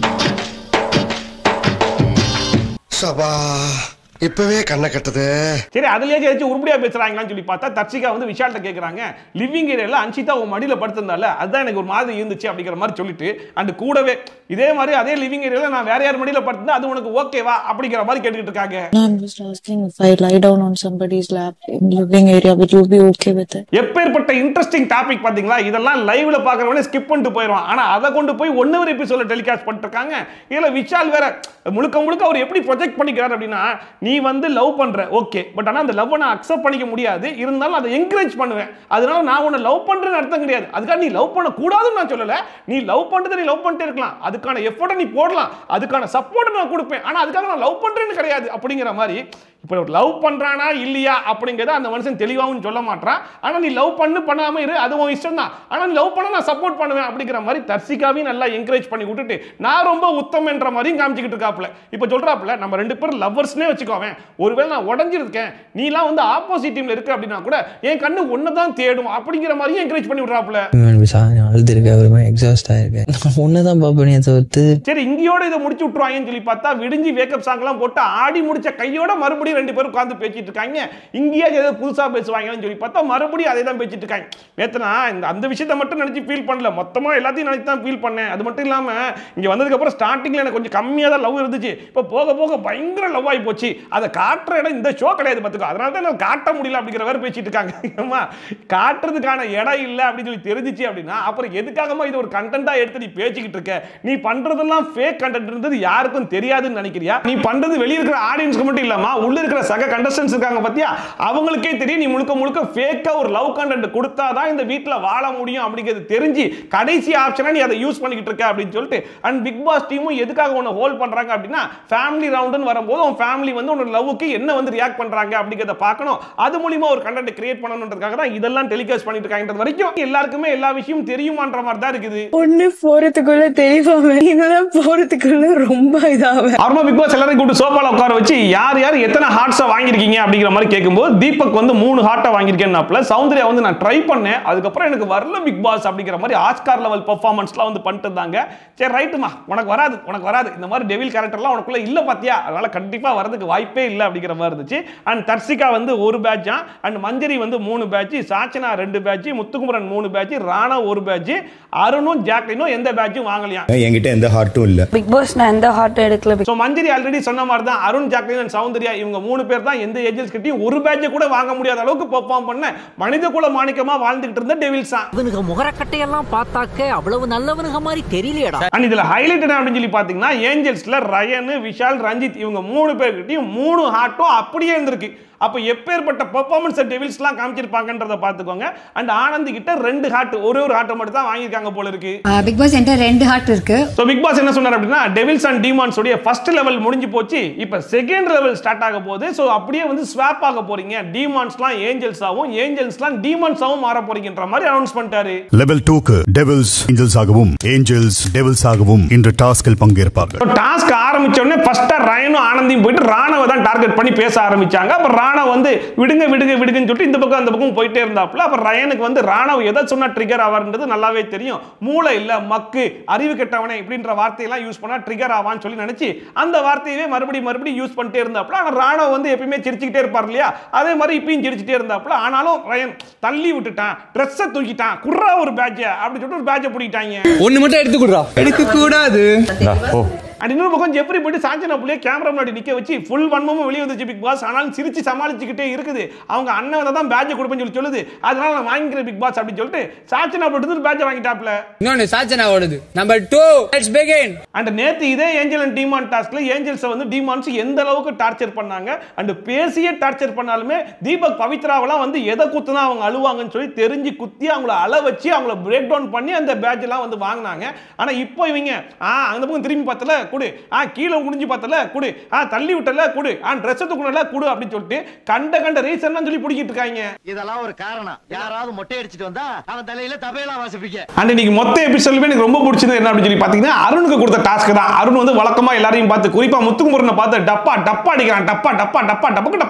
சபா இப்பவே கண்ணை கட்டுது. சரி அதுலயே ஏதாச்சும் உருப்படியா பேசுறாங்களான்னு சொல்லி பார்த்தா தர்ஷிகா வந்து விஷால்ட்ட கேக்குறாங்க லிவிங் ஏரியால அன்ஷிதா உன் மடியில படுத்திருந்தால அதுதான் எனக்கு ஒரு மாதிரி இருந்துச்சு அப்படிங்கிற மாதிரி சொல்லிட்டு அண்ட் கூடவே இதே மாதிரி அதே லிவிங் ஏரியால நான் வேற யார் மடியில படுத்திருந்தா அது உனக்கு ஓகேவா அப்படிங்கிற மாதிரி கேட்டுக்கிட்டு இருக்காங்க. I'm just asking if I lie down on somebody's lap in living area will you be okay with it? எப்பேற்பட்ட இன்ட்ரெஸ்டிங் டாபிக் பாத்தீங்களா. இதெல்லாம் லைவ்ல பாக்குறவனே ஸ்கிப் பண்ணிட்டு போயிடுவான். ஆனா அதை கொண்டு போய் 1 hour எபிசோட்ல டெலிகாஸ்ட் பண்ணிட்டு இருக்காங்க. இதுல விஷால் வேற முழுக்க முழுக்க அவர் எப்படி ப்ரொஜெக்ட் பண்ணிக்கிறார் அப்படின்னா நீ நீ வந்து லவ் பண்ற ஓகே, பட் ஆனா அந்த லவ் நான் அக்செப்ட் பண்ணிக்க முடியாது, இருந்தாலும் அதை என்கரேஜ் பண்ணுவேன். அதனால நான் உன்னை லவ் பண்றேன்னு அர்த்தம் கிடையாது. அதுக்காக நீ லவ் பண்ண கூடாதுன்னு நான் சொல்லல. நீ லவ் பண்றதை நீ லவ் பண்ணிட்டே இருக்கலாம், அதுக்கான எஃபோர்ட்டை நீ போடலாம், அதுக்கான சப்போர்ட் நான் கொடுப்பேன். ஆனா அதுக்காக நான் லவ் பண்றேன்னு கிடையாது அப்படிங்கிற மாதிரி. இப்போ லவ் பண்றானா இல்லையா அப்படிங்கிறத அந்த மனுஷன் தெளிவாகவும் சொல்ல மாட்டான். ஆனா நீ லவ் பண்ணாம இரு, அது உன் இஷ்டம் தான், ஆனா நீ லவ் பண்ண நான் சப்போர்ட் பண்ணுவேன் அப்படிங்கிற மாதிரி தர்சிகாவையும் நல்லா என்கரேஜ் பண்ணி விட்டுட்டு நான் ரொம்ப உத்தமன்ற மாதிரியும் காமிச்சிக்கிட்டு இருக்காப்ல. இப்போ சொல்றாப்ல நம்ம 2 பேரும் லவ்வர்ஸ்னே வச்சுக்கோவேன், ஒருவேளை நான் உடஞ்சிருக்கேன், நீலாம் வந்து ஆப்போசிட் டீம்ல இருக்க அப்படின்னா கூட என் கண்ணு ஒன்னு தான் தேடும் அப்படிங்கிற மாதிரியும் என்கரேஜ் பண்ணி விடுறாப்ல. சரி இங்கயோட இதை முடிச்சு விட்டுருவாங்கன்னு சொல்லி பார்த்தா விடிஞ்சு வேக்கப் சாங் எல்லாம் போட்டு ஆடி முடிச்ச கையோட மறுபடியும் 2 பேரும் உட்கார்ந்து பேசிட்டு இருக்காங்க. இங்கேயே ஏதோ புதுசா பேசுவாங்கன்னு சொல்லி பார்த்தா மறுபடியும் அதே தான் பேசிட்டு இருக்காங்க. நேத்து நான் அந்த விஷயத்தை மட்டும் நினைச்சு ஃபீல் பண்ணல, மொத்தமா எல்லாத்தையும் நினைச்சு தான் ஃபீல் பண்ணேன். அது மட்டும் இல்லாம இங்க வந்ததுக்கு அப்புறம் ஸ்டார்டிங்ல எனக்கு கொஞ்சம் கம்மியா தான் லவ் இருந்துச்சு, இப்போ போக போக பயங்கர லவ் ஆகி போச்சு. அதை காட்டுற இடம் இந்த ஷோ கிடையாது பாத்துக்கோ, அதனால தான் நான் காட்ட முடியல அப்படிங்கிற மாதிரி பேசிட்டு இருக்காங்க. காட்டுறதுக்கான இடம் இல்லை அப்படின்னு சொல்லி தெரிஞ்சிச்சு அப்படின்னா அப்புறம் எதுக்காகமா இது ஒரு கண்டென்ட்டா எடுத்து நீ பேசிக்கிட்டு இருக்க? நீ பண்றதெல்லாம் ஃபேக் கண்டென்ட் இருந்தது யாருக்கும் தெரியாதுன்னு நினைக்கிறியா? நீ பண்றது வெளிய இருக்கிற ஆடியன்ஸ்க்கு மட்டும் இல்லாம உள்ள இருக்கிற சக கண்டஸ்டன்ட்ஸ் இருக்காங்க பாத்தியா, அவங்களுக்கே தெரியும் நீ முழுக்க முழுக்க ஃபேக்கா ஒரு லவ் கண்டென்ட் கொடுத்தாதான் இந்த வீட்ல வாழ முடியும் அப்படிங்கிறது தெரிஞ்சு கடைசி ஆப்ஷனா நீ அதை யூஸ் பண்ணிக்கிட்டு இருக்க அப்படின்னு சொல்லிட்டு. அண்ட் பிக் பாஸ் டீமும் எதுக்காக உன்னை ஹோல்ட் பண்றாங்க அப்படின்னா ஃபேமிலி ரவுண்டுன்னு வரும்போது உன் ஃபேமிலி வந்து உன்னோட லவ்வுக்கு என்ன வந்து ரியாக்ட் பண்றாங்க அப்படிங்கிறத பார்க்கணும், அது மூலமா ஒரு கண்டென்ட் கிரியேட் பண்ணணும்ன்றதுக்காக தான் இதெல்லாம் டெலிகாஸ்ட் பண்ணிட்டு இருக்காங்கன்றது வரைக்கும் எல்லாருக்குமே எல்லா விஷயமும் தெரியுமான்ற மாதிரி தான் இருக்குது. ஒண்ணு போறதுக்குள்ள தெரியுமா, இதெல்லாம் போறதுக்குள்ள ரொம்ப இதாவே ஆர்மா பிக் பாஸ் எல்லாரும் கூப்பிட்டு சோஃபால உட்கார வச்சு யார் யார் எத்தனை ஹார்ட்ஸா வாங்கிருக்கீங்க அப்படிங்கிற மாதிரி கேட்கும்போது தீபக் வந்து 3 ஹார்ட்டா வாங்கியிருக்கேன்னாப்ல, சௌந்தர்யா வந்து நான் ட்ரை பண்ணேன் அதுக்கப்புறம் எனக்கு வரல பிக் பாஸ் அப்படிங்கிற மாதிரி ஆஸ்கார் லெவல் பெர்ஃபார்மன்ஸ்லாம் வந்து பண்ணிட்டு இருந்தாங்க. சரி ரைட்டுமா, உனக்கு வராது இந்த மாதிரி டெவில் கேரக்டர்லாம் உனக்குள்ள இல்ல பாத்தியா, அதனால கண்டிப்பா வரதுக்கு வாய்ப்பே இல்லை அப்படிங்கிற மாதிரி இருந்துச்சு. அண்ட் தர்சிகா வந்து 1 பேட்ச், அண்ட் மஞ்சரி வந்து 3 batch, Sachana 2 batch, Muthukumaran 3 batch, Rana 1 batch, அருணும் ஜாக்லினும் எந்த பேட்சும் வாங்கலையா. என்கிட்ட எந்த ஹார்ட்டும் இல்ல பிக் பாஸ், நான் எந்த ஹார்ட் எடுக்கல. சோ மஞ்சரி ஆல்ரெடி சொன்ன மாதிரி தான் அருண், ஜாக்லின் அண்ட் சௌந்தர்யா இவங்க 3 பேர் தான் எந்த ஏஜென்ட்ஸ் கிட்டயும் 1 பேட்ச் கூட வாங்க முடியாத அளவுக்கு பெர்ஃபார்ம் பண்ண மனித குல மாணிக்கமா வாழ்ந்துகிட்டு இருந்த டெவில்ஸ். இவனுக்கு முகரக்கட்டையெல்லாம் பார்த்தாக்க அவ்வளவு நல்லவனுங்க மாதிரி தெரியலையடா. அண்ட் இதுல ஹைலைட் என்ன அப்படின்னு சொல்லி பாத்தீங்கன்னா ஏஞ்சல்ஸ்ல ரயன், விஷால், ரஞ்சித் இவங்க 3 பேர்கிட்டயும் 3 ஹார்ட்டும் அப்படியே இருந்திருக்கு. அப்ப எப்பேற்பட்ட பெர்ஃபார்மன்ஸ் டெவில்ஸ்லாம் காமிச்சிருப்பாங்கன்றத பாத்துக்கோங்க. அண்ட் ஆனந்த் கிட்ட 2 ஹார்ட், ஒரு ஹார்ட் மட்டும் தான் வாங்கிருக்காங்க போல இருக்கு. பிக் பாஸ் என்கிட்ட 2 ஹார்ட் இருக்கு. சோ பிக் பாஸ் என்ன சொன்னார் அப்படின்னா டெவில்ஸ் அண்ட் டீமான்ஸ் உடைய ஃபர்ஸ்ட் லெவல் முடிஞ்சு போச்சு, இப்ப செகண்ட் லெவல் ஸ்டார்ட் ஆக போகுது. சோ அப்படியே வந்து ஸ்வாப் ஆக போறீங்க, டீமான்ஸ்லாம் ஏஞ்சல்ஸாவும் ஏஞ்சல்ஸ்லாம் டீமான்ஸாவும் மாற போறீங்கன்ற மாதிரி அனௌன்ஸ் பண்ணிட்டாரு. லெவல் 2க்கு டெவில்ஸ் ஏஞ்சல்ஸ் ஆகவும் ஏஞ்சல்ஸ் டெவில்ஸ் ஆகவும் இந்த டாஸ்கில் பங்கேற்பார்கள். டாஸ்க் ஆரம்பிச்ச உடனே ஃபர்ஸ்ட் ரயனும் ஆனந்தியும் போயிட்டு ராணாவை தான் டார்கெட் பண்ணி பேச ஆரம்பிச்சாங்க. அப்ப ராணா வந்து விடுங்க சொல்லிட்டு இந்த பக்கம் அந்த பக்கம் போயிட்டே இருந்தாப்ல. அப்ப ரயனுக்கு வந்து ராணா எதை சொன்னா ட்ரிகர் ஆவார்ன்றது நல்லாவே தெரியும். மூளை இல்ல மக்கு, அறிவு கெட்டவனே இப்படின்ற வார்த்தையெல்லாம் யூஸ் பண்ணா ட்ரிகர் ஆவான்னு சொல்லி நினைச்சு அந்த வார்த்தையவே மறுபடியும் யூஸ் பண்ணிட்டே இருந்தாப்ல. ஆனா ராணா வந்து எப்பயுமே சிரிச்சுக்கிட்டே இருப்பார் இல்லையா, அதே மாதிரி இப்பயும் சிரிச்சுட்டே இருந்தாப்ல. ஆனாலும் ரயன் தள்ளி விட்டுட்டான், ட்ரெஸ்ஸை தூக்கிட்டான், குர்ரா ஒரு பேட்ச் அப்படி சொல்லிட்டு ஒரு பேட்சை பிடிக்கிட்டாங்க. ஒண்ணு மட்டும் எடுத்து குடுறா, எடுக்க கூடாது. இன்னொரு பக்கம் ஜெஃப்ரி போயிட்டு சாஞ்சனா புள்ளிய கேமரா முன்னாடி நிக்க வச்சு ஃபுல் வன்மமும் வெளியே வந்துச்சு பிக் பாஸ். ஆனாலும் சிரிச்சு சமாளிச்சுக்கிட்டே இருக்குது. அவங்க அண்ணன் வந்தா தான் பேட்ச் கொடுப்பேன்னு சொல்லி சொல்லுது, அதனால நான் வாங்கிக்கிறேன் பிக் பாஸ் அப்படின்னு சொல்லிட்டு சாச்சனா போட்டு பேட்ச் வாங்கிட்டாப்ல. இன்னொன்னு சாச்சனா ஓடுது. Number 2 let's begin. அண்ட் நேத்து இதே ஏஞ்சல் அண்ட் டீமான் டாஸ்க்ல ஏஞ்சல்ஸ் வந்து டீமான்ஸ் எந்த அளவுக்கு டார்ச்சர் பண்ணாங்க, அண்ட் பேசியே டார்ச்சர் பண்ணாலுமே தீபக் பவித்ராவெல்லாம் வந்து எதை குத்துனா அவங்க அழுவாங்கன்னு சொல்லி தெரிஞ்சு குத்தி அவங்கள அழ வச்சு அவங்கள பிரேக் டவுன் பண்ணி அந்த பேட்ச் எல்லாம் வந்து வாங்கினாங்க. ஆனா இப்போ இவங்க அந்த பக்கம் திரும்பி பார்த்தல குடு, கீழே குனிஞ்சு பார்த்தல குடு, தள்ளி விட்டல குடு, ட்ரெஸ் தூக்குனல குடு அப்படின்னு சொல்லிட்டு கண்ட ரீசன் சொல்லி பிடிக்கிட்டு இருக்காங்க. இதெல்லாம் ஒரு காரணம், யாராவது மொட்டை அடிச்சிட்டு வந்தா அவன் தலையில தபையெல்லாம் வாசிப்பீங்க. அண்ட் இன்னைக்கு மொத்த எபிசோட்லயே எனக்கு ரொம்ப பிடிச்சது என்ன அப்படின்னு சொல்லி பாத்தீங்கன்னா அருணுக்கு கொடுத்த டாஸ்க் தான். அருண் வந்து வழக்கமா எல்லாரையும் பார்த்து குறிப்பா முத்துக்குமரனை பார்த்து டப்பா அடிக்கிறான், டப்பா டப்புக்கு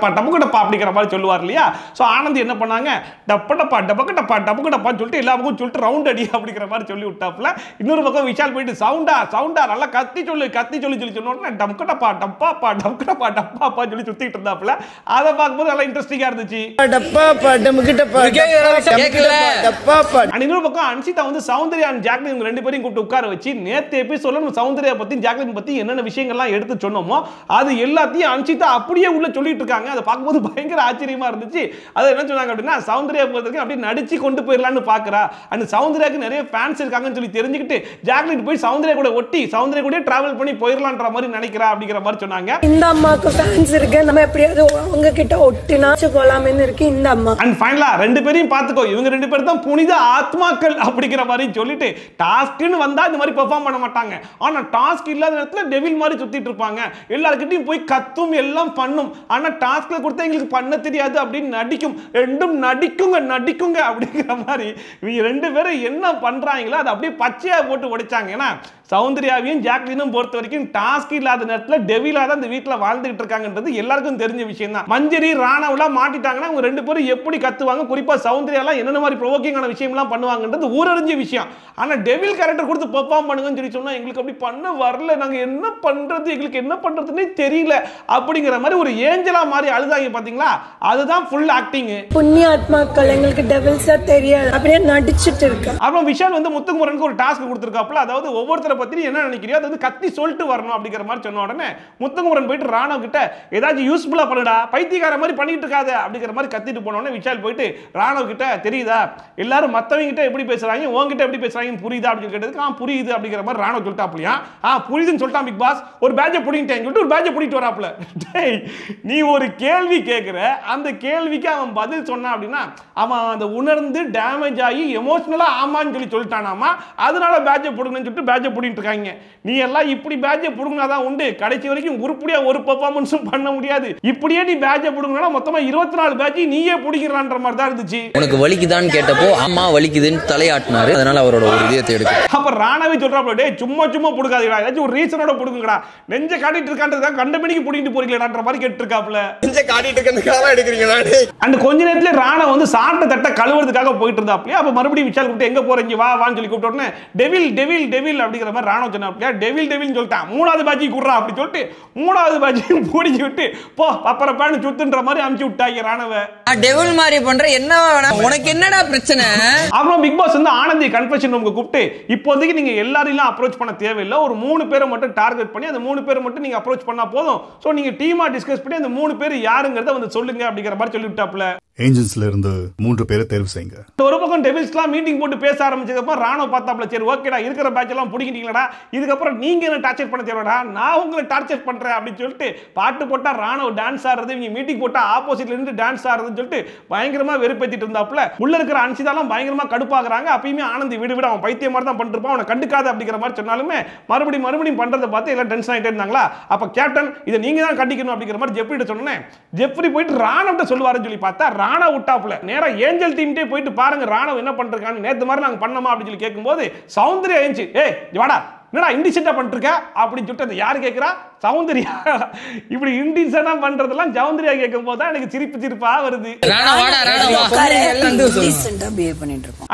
டப்பா அப்படிங்கிற மாதிரி சொல்லுவார் இல்லையா. சோ ஆனந்த் என்ன பண்ணாங்க, டப்புக்கு டப்பான்னு சொல்லிட்டு எல்லா பக்கம் சொல்லிட்டு ரவுண்ட் அடி அப்படிங்கிற மாதிரி சொல்லி விட்டாப்ல. இன்னொரு பக்கம் விஷால் போயிட்டு சவுண்டா நல்லா கத்தி சொல்லி சொன்னோம்னா டம்கடப்பா டப்பா சொல்லி சுத்திட்டு இருந்தாப்ல. அத பாக்கும்போது நல்லா இன்ட்ரஸ்டிங்கா இருந்துச்சு. இன்னொரு பக்கம் அன்சிதா வந்து சௌந்தர்யா அண்ட் ஜாக்லின் 2 பேரையும் கூப்பிட்டு உட்கார வச்சு நேத்து எபிசோட்ல நம்ம சௌந்தர்யா பத்தி ஜாக்லின் பத்தி என்னென்ன விஷயங்கள்லாம் எடுத்து சொன்னோமோ அது எல்லாத்தையும் அன்சிதா அப்படியே உள்ள சொல்லிட்டு இருக்காங்க. அதை பார்க்கும்போது பயங்கர ஆச்சரியமா இருந்துச்சு. அது என்ன சொன்னாங்க அப்படின்னா சௌந்தர்யா பொறுத்தவரைக்கும் அப்படியே நடிச்சு கொண்டு போயிடலாம்னு பாக்குறா, அண்ட் சௌந்தர்யாக்கு நிறைய ஃபேன்ஸ் இருக்காங்கன்னு சொல்லி தெரிஞ்சுக்கிட்டு ஜாக்லின் போய் சௌந்தர்யா கூட ஒட்டி சௌந்தர்யா கூட டிராவல் டிராவல் பண்ணி போயிடலான்ற மாதிரி நினைக்கிறா அப்படிங்கிற மாதிரி சொன்னாங்க. இந்த அம்மாக்கு ஃபேன்ஸ் இருக்கு, நம்ம எப்படியாவது அவங்க கிட்ட ஒட்டினாச்சு போலாமேன்னு இருக்கு இந்த அம்மா. அண்ட் ஃபைனலா ரெண்டு பேரையும் பார்த்துக்கோ, இவங்க ரெண்டு பேரும் தான் புனித ஆத்மாக்கள் அப்படிங்கிற மாதிரி சொல்லிட்டு டாஸ்க்னு வந்தா இந்த மாதிரி பெர்ஃபார்ம் பண்ண மாட்டாங்க. ஆனா டாஸ்க் இல்லாத நேரத்துல டெவில் மாதிரி சுத்திட்டு இருப்பாங்க, எல்லார்கிட்டயும் போய் கத்தும் எல்லாம் பண்ணும். ஆனா டாஸ்க்ல கொடுத்தா எங்களுக்கு பண்ண தெரியாது அப்படின்னு நடிக்கும். ரெண்டும் நடிக்குங்க அப்படிங்கிற மாதிரி இவங்க ரெண்டு பேரும் என்ன பண்றாங்களோ அதை அப்படியே பச்சையா போட்டு உடைச்சாங்க. ஏன்னா சௌந்தர்யாவையும் ஜாக்லினும் பொறுத்த வரைக்கும் டாஸ்க் இல்லாத நேரத்துல டெவிலா தான் இந்த வீட்டுல வாழ்ந்துகிட்டு இருக்காங்கன்றது எல்லாருக்கும் தெரிஞ்ச விஷயம் தான். மஞ்சரி ராணாவெல்லாம் மாட்டிட்டாங்கன்னா அவங்க ரெண்டு பேரும் எப்படி கத்துவாங்க, குறிப்பா சௌந்தர்யாலாம் என்னென்ன மாதிரி ப்ரோவோக்கிங்கான விஷயம்லாம் பண்ணுவாங்கன்றது ஊரறிஞ்ச விஷயம். ஆனா டெவில் கேரக்டர் கொடுத்து பெர்ஃபார்ம் பண்ணுங்கன்னு சொல்லி சொன்னா எங்களுக்கு அப்படி பண்ண வரல, நாங்க என்ன பண்றது, எங்களுக்கு என்ன பண்றதுன்னே தெரியல அப்படிங்கிற மாதிரி ஒரு ஏஞ்சலா மாதிரி அழுதாங்க பாத்தீங்களா. அதுதான் ஃபுல் ஆக்டிங். புண்ணிய ஆத்மாக்கள் எங்களுக்கு டெவில்ஸா தெரியாது அப்படியே நடிச்சிட்டு இருக்கு. அப்புறம் விஷால் வந்து முத்துக்குமரனுக்கு ஒரு டாஸ்க் கொடுத்திருக்காப்ல, அதாவது ஒவ்வொருத்தரை பத்தி என்ன நினைக்கிறியோ அது வந்து கத்தி சொல்லிட்டு வரணும் அப்படிங்கிற மாதிரி சொன்ன உடனே முத்துக்குமரன் போயிட்டு ராணவ் கிட்ட ஏதாச்சும் யூஸ்ஃபுல்லா பண்ணுடா, பைத்தியக்கார மாதிரி பண்ணிட்டு இருக்காத அப்படிங்கிற மாதிரி கத்திட்டு போன உடனே விஷால் போயிட்டு ராணவ் கிட்ட தெரியுதா எல்லாரும் மத்தவங்க கிட்ட எப்படி பேசுறாங்க உங்ககிட்ட எப்படி பேசுறாங்கன்னு புரியுதா அப்படின்னு கேட்டதுக்கு புரியுது அப்படிங்கிற மாதிரி ராணவ் சொல்லிட்டாப்லையா. புரியுதுன்னு சொல்லிட்டான் பிக் பாஸ். ஒரு பேட்ஜை பிடிங்கிட்டேன் சொல்லிட்டு ஒரு பேட்ஜை பிடிக்கிட்டு வராப்ல. நீ ஒரு கேள்வி கேட்கிற, அந்த கேள்விக்கு அவன் பதில் சொன்னான் அப்படின்னா அவன் அந்த உணர்ந்து டேமேஜ் ஆகி எமோஷனலா ஆமான்னு சொல்லிட்டானாமா, அதனால பேட்ஜை பிடுங்கன்னு சொல்லிட்டு பேட்ஜை பிடிக்கிட்டு இருக்காங்க. நீ எல்லாம் இப்படி பேட்ஜை பிடுங்கினாதான் உண்டு, கடைசி வரைக்கும் உருப்படியா ஒரு பெர்ஃபார்மன்ஸும் பண்ண முடியாது. இப்படியே நீ பேட்ஜை பிடுங்கினா மொத்தமா 24 பேட்ஜை நீயே பிடிக்கிறான்ற மாதிரி தான் இருந்துச்சு. உனக்கு வலிக்குதான்னு கேட்டப்போ அம்மா வலிக்குதுன்னு தலையாட்டினாரு, அதனால அவரோட ஒரு இதயத்தை எடுக்க. அப்ப ராணாவே சொல்றாப்ல, டேய் சும்மா பிடுங்காதீங்களா, ஏதாச்சும் ஒரு ரீசனோட பிடுங்குங்கடா, நெஞ்ச காட்டிட்டு இருக்கான்றதா கண்டமணிக்கு பிடிக்கிட்டு போறீங்களான்ற மாதிரி கேட்டு இருக்காப்ல. நெஞ்ச காட்டிட்டு இருக்கறதுக்காக எடுக்கிறீங்களா? அந்த கொஞ்ச நேரத்துல ராணா வந்து சாப்பிட்ட தட்ட கழுவுறதுக்காக போயிட்டு இருந்தாப்ல. அப்ப மறுபடியும் விஷால் கூப்பிட்டு எங்க போறீங்க வா வான்னு சொல்லி கூப்பிட்ட உடனே டெவில் டெவில் டெவில் அப்படிங்கிற மாதிரி ராணா சொன்னாப்ல. டெவில் டெவில்னு சொல்லிட்டான். மூணாவது பேட்ஜை குடுறா அப்படி சொல்லிட்டு மூணாவது பேட்ஜை பூடிச்சு விட்டு போ பப்பரப்பான்னு சுத்துன்ற மாதிரி அமுச்சு விட்டாங்க ராணவ. டெவில் மாதிரி பண்ற என்ன உனக்கு என்னடா பிரச்சனை? அப்புறம் பிக் பாஸ் வந்து ஆனந்தி கன்ஃபெஷன் ரூமுக்கு கூப்பிட்டு இப்போதைக்கு நீங்க எல்லாரையும் அப்ரோச் பண்ண தேவையில்லை, ஒரு 3 பேரை மட்டும் டார்கெட் பண்ணி அந்த 3 பேரை மட்டும் நீங்க அப்ரோச் பண்ணா போதும். சோ நீங்க டீமா டிஸ்கஸ் பண்ணி அந்த 3 பேர் யாருங்கறத வந்து சொல்லுங்க அப்படிங்கிற மாதிரி சொல்லிட்டாப்ல. ஏஞ்சல்ஸ்ல இருந்து 3 பேரை தேர்வு செய்யுங்க. ஒரு பக்கம் டெவில்ஸ்லாம் மீட்டிங் போட்டு பேச ஆரம்பிச்சதுக்கு ராணவ பார்த்தாப்ல, சரி ஓகேடா இருக்கிற பேட்ச் எல்லாம் பிடிக்கிட்டீங்களா, இதுக்கப்புறம் நீங்க என்ன டார்ச்சர் பண்ண தேவைடா, நான் உங்களை டார்ச்சர் பண்றேன் அப்படின்னு சொல்லிட்டு பாட்டு போட்டா ராணவ டான்ஸ் ஆடுறது, இவங்க மீட்டிங் போட்டா ஆப்போசிட்ல இருந்து டான்ஸ் ஆடுறதுன்னு சொல்லிட்டு பயங்கரமா வெறுப்பேத்திட்டு இருந்தாப்ல. உள்ள இருக்கிற அன்சிதாலாம் பயங்கரமா கடுப்பாக்குறாங்க. அப்பயுமே ஆனந்தி விடு விட அவன் பைத்தியம் மாதிரி தான் பண்ணிருப்பான், அவனை கண்டுக்காத அப்படிங்கிற மாதிரி சொன்னாலுமே மறுபடியும் பண்றதை பார்த்து எல்லாம் டென்ஷன் ஆகிட்டே இருந்தாங்களா. அப்ப கேப்டன் இதை நீங்க தான் கண்டிக்கணும் அப்படிங்கிற மாதிரி ஜெஃப்ரிட்ட சொன்னேன். ஜெஃப்ரி போயிட்டு ராணவ்ட்ட சொல்லுவாருன்னு சொல்லி பார்த்தா ராணா விட்டாப்ல. நேரா ஏஞ்சல் டீம்ட்டே போயிட்டு பாருங்க ராணவ் என்ன பண்றாங்க, நேத்து மாதிரி நாங்க பண்ணமா அப்படின்னு சொல்லி கேட்கும்போது சௌந்தர்யா ஏஞ்சி ஏய் வாடா என்னடா இண்டிசென்ட்டா பண்ணிருக்க அப்படின்னு சொல்லிட்டு யாரு கேட்கிறா, சௌந்தர்யா. இப்படி இண்டிசென்ட்டா பண்றதெல்லாம் சௌந்தர்யா கேட்கும் போது தான் எனக்கு சிரிப்பா வருது.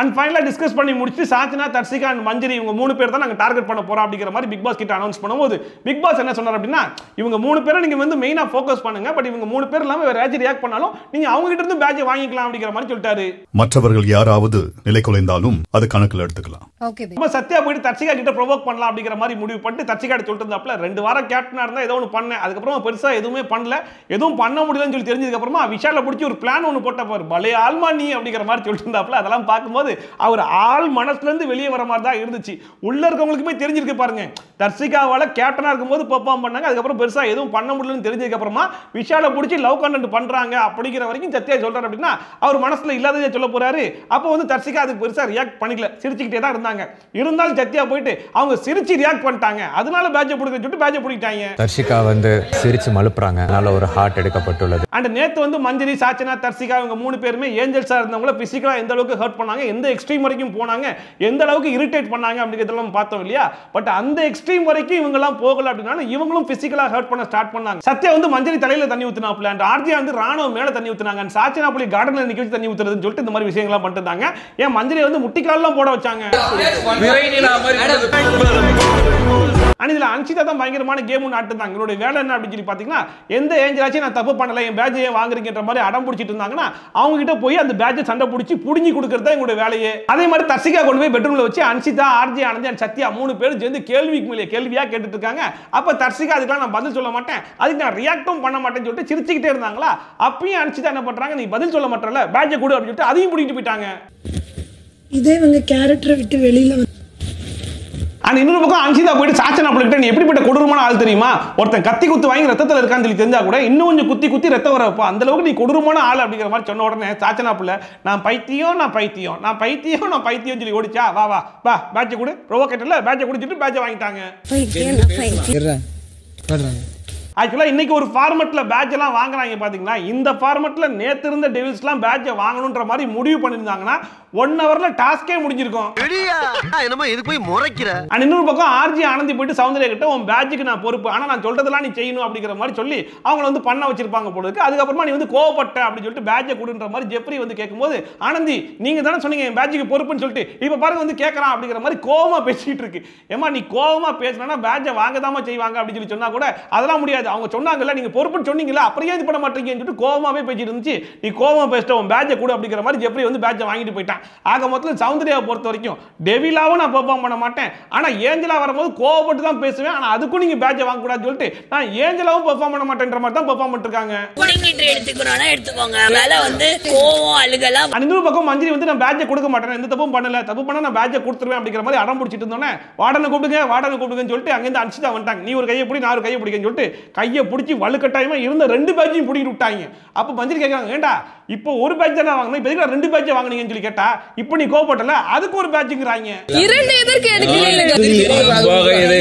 அண்ட் ஃபைனலா டிஸ்கஸ் பண்ணி முடிச்சு சாச்சனா தர்சிகா அண்ட் மஞ்சரி இவங்க 3 பேர் தான் நாங்க டார்கெட் பண்ண போறோம் அப்படிங்கிற மாதிரி பிக் பாஸ் கிட்ட அனௌன்ஸ் பண்ணும்போது பிக் பாஸ் என்ன சொன்னார் அப்படின்னா, இவங்க 3 பேரை நீங்க வந்து மெயினா ஃபோக்கஸ் பண்ணுங்க, பட் இவங்க 3 பேர் இல்லாம வேற யாராச்சும் ரியாக்ட் பண்ணாலும் நீங்க அவங்க கிட்ட இருந்து பேட்ஜ் வாங்கிக்கலாம் அப்படிங்கிற மாதிரி சொல்லிட்டாரு. மற்றவர்கள் யாராவது நிலை குலைந்தாலும் அது கணக்கில் எடுத்துக்கலாம். சத்யா போயிட்டு தர்சிகா கிட்ட ப்ரோவோக் பண்ணலாம் அப்படிங்கிற மாதிரி முடிவு பண்ணிட்டு தர்சிகா சொல்லிட்டு இருந்தாப்ல, 2 வாரம் கேப்டனா இருந்தா ஏதோ ஒன்று பண்ணேன், அதுக்கப்புறம் பெருசா எதுவுமே பண்ணல, எதுவும் பண்ண முடியலன்னு சொல்லி தெரிஞ்சதுக்கு அப்புறமா விஷால பிடிச்சி ஒரு பிளான் ஒன்று போட்ட பாரு, பலே ஆல்மா நீ அப்படிங்கிற மாதிரி சொல்லிட்டு இருந்தாப்ல. அதெல்லாம் பார்க்கும்போது அவர் ஆள் மனசுல இருந்து வெளியே வர மாதிரி தான் இருந்துச்சு. உள்ள இருக்கவங்களுக்குமே தெரிஞ்சிருக்கு பாருங்க, தர்சிகாவால கேப்டனா இருக்கும்போது பெர்ஃபார்ம் பண்ணாங்க, அதுக்கப்புறம் பெருசா எதுவும் பண்ண முடியலன்னு தெரிஞ்சதுக்கு அப்புறமா விஷால பிடிச்சி லவ் கண்டென்ட் பண்றாங்க அப்படிங்கிற வரைக்கும் சத்யா சொல்றாரு அப்படின்னா அவர் மனசுல இல்லாததே சொல்ல போறாரு. அப்போ வந்து தர்சிகா அதுக்கு பெருசா ரியாக்ட் பண்ணிக்கல, சிரிச்சுக்கிட்டே தான் இருந்தாங்க. இருந்தாலும் சத்யா போயிட்டு அவங்க சிரிச்சு ரியாக்ட் பண்ணிட்டாங்க, அதனால பேட்ஜ் புடிக்க சொல்லிட்டு பேட்ஜ் புடிக்கிட்டாங்க. தர்ஷிகா வந்து சிரிச்சு மழுப்புறாங்க, அதனால ஒரு ஹார்ட் எடுக்கப்பட்டுள்ளது. அண்ட் நேத்து வந்து மஞ்சரி சாச்சனா தர்சிகா இவங்க 3 பேருமே ஏஞ்சல்ஸா இருந்தவங்கள பிசிக்கலா எந்த அளவுக்கு ஹர்ட் பண்ணாங்க, எந்த எக்ஸ்ட்ரீம் வரைக்கும் போனாங்க, எந்த அளவுக்கு இரிட்டேட் பண்ணாங்க அப்படிங்கறதெல்லாம் பார்த்தோம் இல்லையா. பட் அந்த எக்ஸ்ட்ரீம் வரைக்கும் இவங்க எல்லாம் போகல அப்படினா இவங்களும் பிசிக்கலா ஹர்ட் பண்ண ஸ்டார்ட் பண்ணாங்க. சத்யா வந்து மஞ்சரி தலையில தண்ணி ஊத்துனாப்ல, அண்ட் ஆர்ஜியா வந்து ராணவ மேல தண்ணி ஊத்துனாங்க, அண்ட் சாச்சனா போய் கார்டன்ல நிக்க வச்சு தண்ணி ஊத்துறதுன்னு சொல்லிட்டு இந்த மாதிரி விஷயங்கள்லாம் பண்ணிட்டு இருந்தாங்க. ஏன் மஞ்சரி வந்து முட்டிக்கால்லாம் போட வச்சாங்க. இதுல அன்சிதா தான் பயங்கரமான கேம் ஒன்று ஆட்டுதாங்க. இவருடைய வேலை என்ன அப்படின்னு சொல்லி பாத்தீங்கன்னா, எந்த ஏஞ்சலாச்சும் நான் தப்பு பண்ணல, என் பேட்ஜ் ஏன் வாங்குறீங்கன்ற மாதிரி அடம் பிடிச்சிட்டு இருந்தாங்கன்னா அவங்க கிட்ட போய் அந்த பேட்ஜை சண்டை பிடிச்சி புடிங்கி கொடுக்கறதா எங்களுடைய வேலையே. அதே மாதிரி தர்சிகா கொண்டு போய் பெட்ரூம்ல வச்சு அன்சிதா, ஆர்ஜி, ஆனந்தி அண்ட் சத்யா 3 பேரும் சேர்ந்து கேள்விக்கு மேலே கேள்வியா கேட்டுட்டு இருக்காங்க. அப்ப தர்சிகா அதுக்கெல்லாம் நான் பதில் சொல்ல மாட்டேன், அதுக்கு நான் ரியாக்டும் பண்ண மாட்டேன்னு சொல்லிட்டு சிரிச்சுக்கிட்டே இருந்தாங்களா. அப்பயும் அன்சிதா என்ன பண்றாங்க, நீ பதில் சொல்ல மாட்டல பேட்ஜை கொடு அப்படின்னு சொல்லிட்டு அதையும் பிடிக்கிட்டு போயிட்டாங்க. இதே இவங்க கேரக்டரை விட்டு வெளியில அண்ட் இன்னொரு பக்கம் அன்சிதா போயிட்டு சாச்சனா பிள்ளைகிட்ட நீ எப்படிப்பட்ட கொடூரமான ஆள் தெரியுமா, ஒருத்தன் கத்தி குத்து வாங்கி ரத்தத்தில் இருக்கான்னு சொல்லி தெரிஞ்சா கூட இன்னும் கொஞ்சம் குத்தி குத்தி ரத்தம் வரப்போ அந்த அளவுக்கு நீ கொடூரமான ஆள் அப்படிங்கிற மாதிரி சொன்ன உடனே சாச்சனா பிள்ளை நான் பைத்தியம் சொல்லி ஓடிச்சா. வா வா வா பேட்சை கொடு, ப்ரோவோகேட்டர்ல பேட்சை குடிச்சிட்டு பேட்சை வாங்கிட்டாங்க. ஆக்சுவலாக இன்னைக்கு ஒரு ஃபார்மெட்ல பேட்ச் எல்லாம் வாங்குறாங்க பாத்தீங்களா, இந்த ஃபார்மெட்ல நேத்து இருந்த டெவில்ஸ்லாம் பேட்சை வாங்கணுன்ற மாதிரி முடிவு பண்ணியிருந்தாங்கன்னா 1 ஹவர்ல டாஸ்கே முடிஞ்சிருக்கும். என்னமா இது போய் முறைக்கிற. அண்ட் இன்னொரு பக்கம் ஆர்ஜி ஆனந்தி போயிட்டு சௌந்தர்யா கிட்ட உன் பேட்சுக்கு நான் பொறுப்பு, ஆனா நான் சொல்றதெல்லாம் நீ செய்யணும் அப்படிங்கிற மாதிரி சொல்லி அவங்க வந்து பண்ண வச்சிருப்பாங்க போல இருக்கு. அதுக்கப்புறமா நீ வந்து கோவப்பட்ட அப்படின்னு சொல்லிட்டு பேட்சை கொடுன்ற மாதிரி ஜெப்ரி வந்து கேட்கும்போது ஆனந்தி நீங்க தானே சொன்னீங்க என் பேட்சுக்கு பொறுப்புன்னு சொல்லிட்டு இப்ப பாருங்க வந்து கேட்கறான் அப்படிங்கிற மாதிரி கோவமா பேசிட்டு இருக்கு. ஏமா நீ கோவமா பேசினா பேட்சை வாங்கதாமா செய்வாங்க அப்படின்னு சொல்லி சொன்னா கூட அதெல்லாம் முடியாது, அவங்க சொன்னாங்கல்ல நீங்க பொறுப்புன்னு சொன்னீங்கல்ல அப்புறம் ஏன் இது பண்ண மாட்டீங்கன்னு சொல்லிட்டு கோவமாவே பேசிட்டு இருந்துச்சு. நீ கோவமா பேசிட்ட உன் பேட்சை கொடு அப்படிங்கிற மாதிரி ஜெப்ரி வந்து பேட்சை வாங்கிட்டு போயிட்டான். ஆக மொத்தத்தில் சௌந்தர்யாவை பொறுத்த வரைக்கும் டெவிலாவும் நான் பெர்ஃபார்ம் பண்ண மாட்டேன், ஆனா ஏஞ்சலா வரும்போது கோவப்பட்டு தான் பேசுவேன், ஆனா அதுக்கும் நீங்க பேட்சை வாங்க கூடாதுன்னு சொல்லிட்டு நான் ஏஞ்சலாவும் பெர்ஃபார்ம் பண்ண மாட்டேன்ற மாதிரி தான் பெர்ஃபார்ம் பண்ணிருக்காங்க. எடுத்துக்கோங்க மேல வந்து கோவம் அழுகலாம். இன்னொரு பக்கம் மஞ்சரி வந்து நான் பேட்சை கொடுக்க மாட்டேன், எந்த தப்பும் பண்ணல, தப்பு பண்ணா நான் பேட்சை கொடுத்துருவேன் அப்படிங்கிற மாதிரி அடம் பிடிச்சிட்டு இருந்தோன்னே வார்டனை கூப்பிடுங்கன்னு சொல்லிட்டு அங்கிருந்து அனுப்பிச்சு வந்துட்டாங்க. நீ ஒரு கையை பிடி நான் ஒரு கையை பிடிக்கன்னு சொல்லிட்டு கையை பிடிச்சி வலுக்கட்டாயமா இருந்த 2 பேட்சையும் பிடிக்கிட்டு விட்டாங்க. அப்ப மஞ்சரி கேட்கறாங்க ஏண்டா இப்போ ஒரு பேட்ச் தானே வாங்கணும், இப்போ எதுக்கு 2 பேட்சை வாங்குனீங்கன்னு சொல்லி கேட்டா இப்போ நீ கோவப்பட்டல அதுக்கு ஒரு பேட்ச்ங்கறாங்க. இரண்டு எதற்கு எடுக்கறீங்க?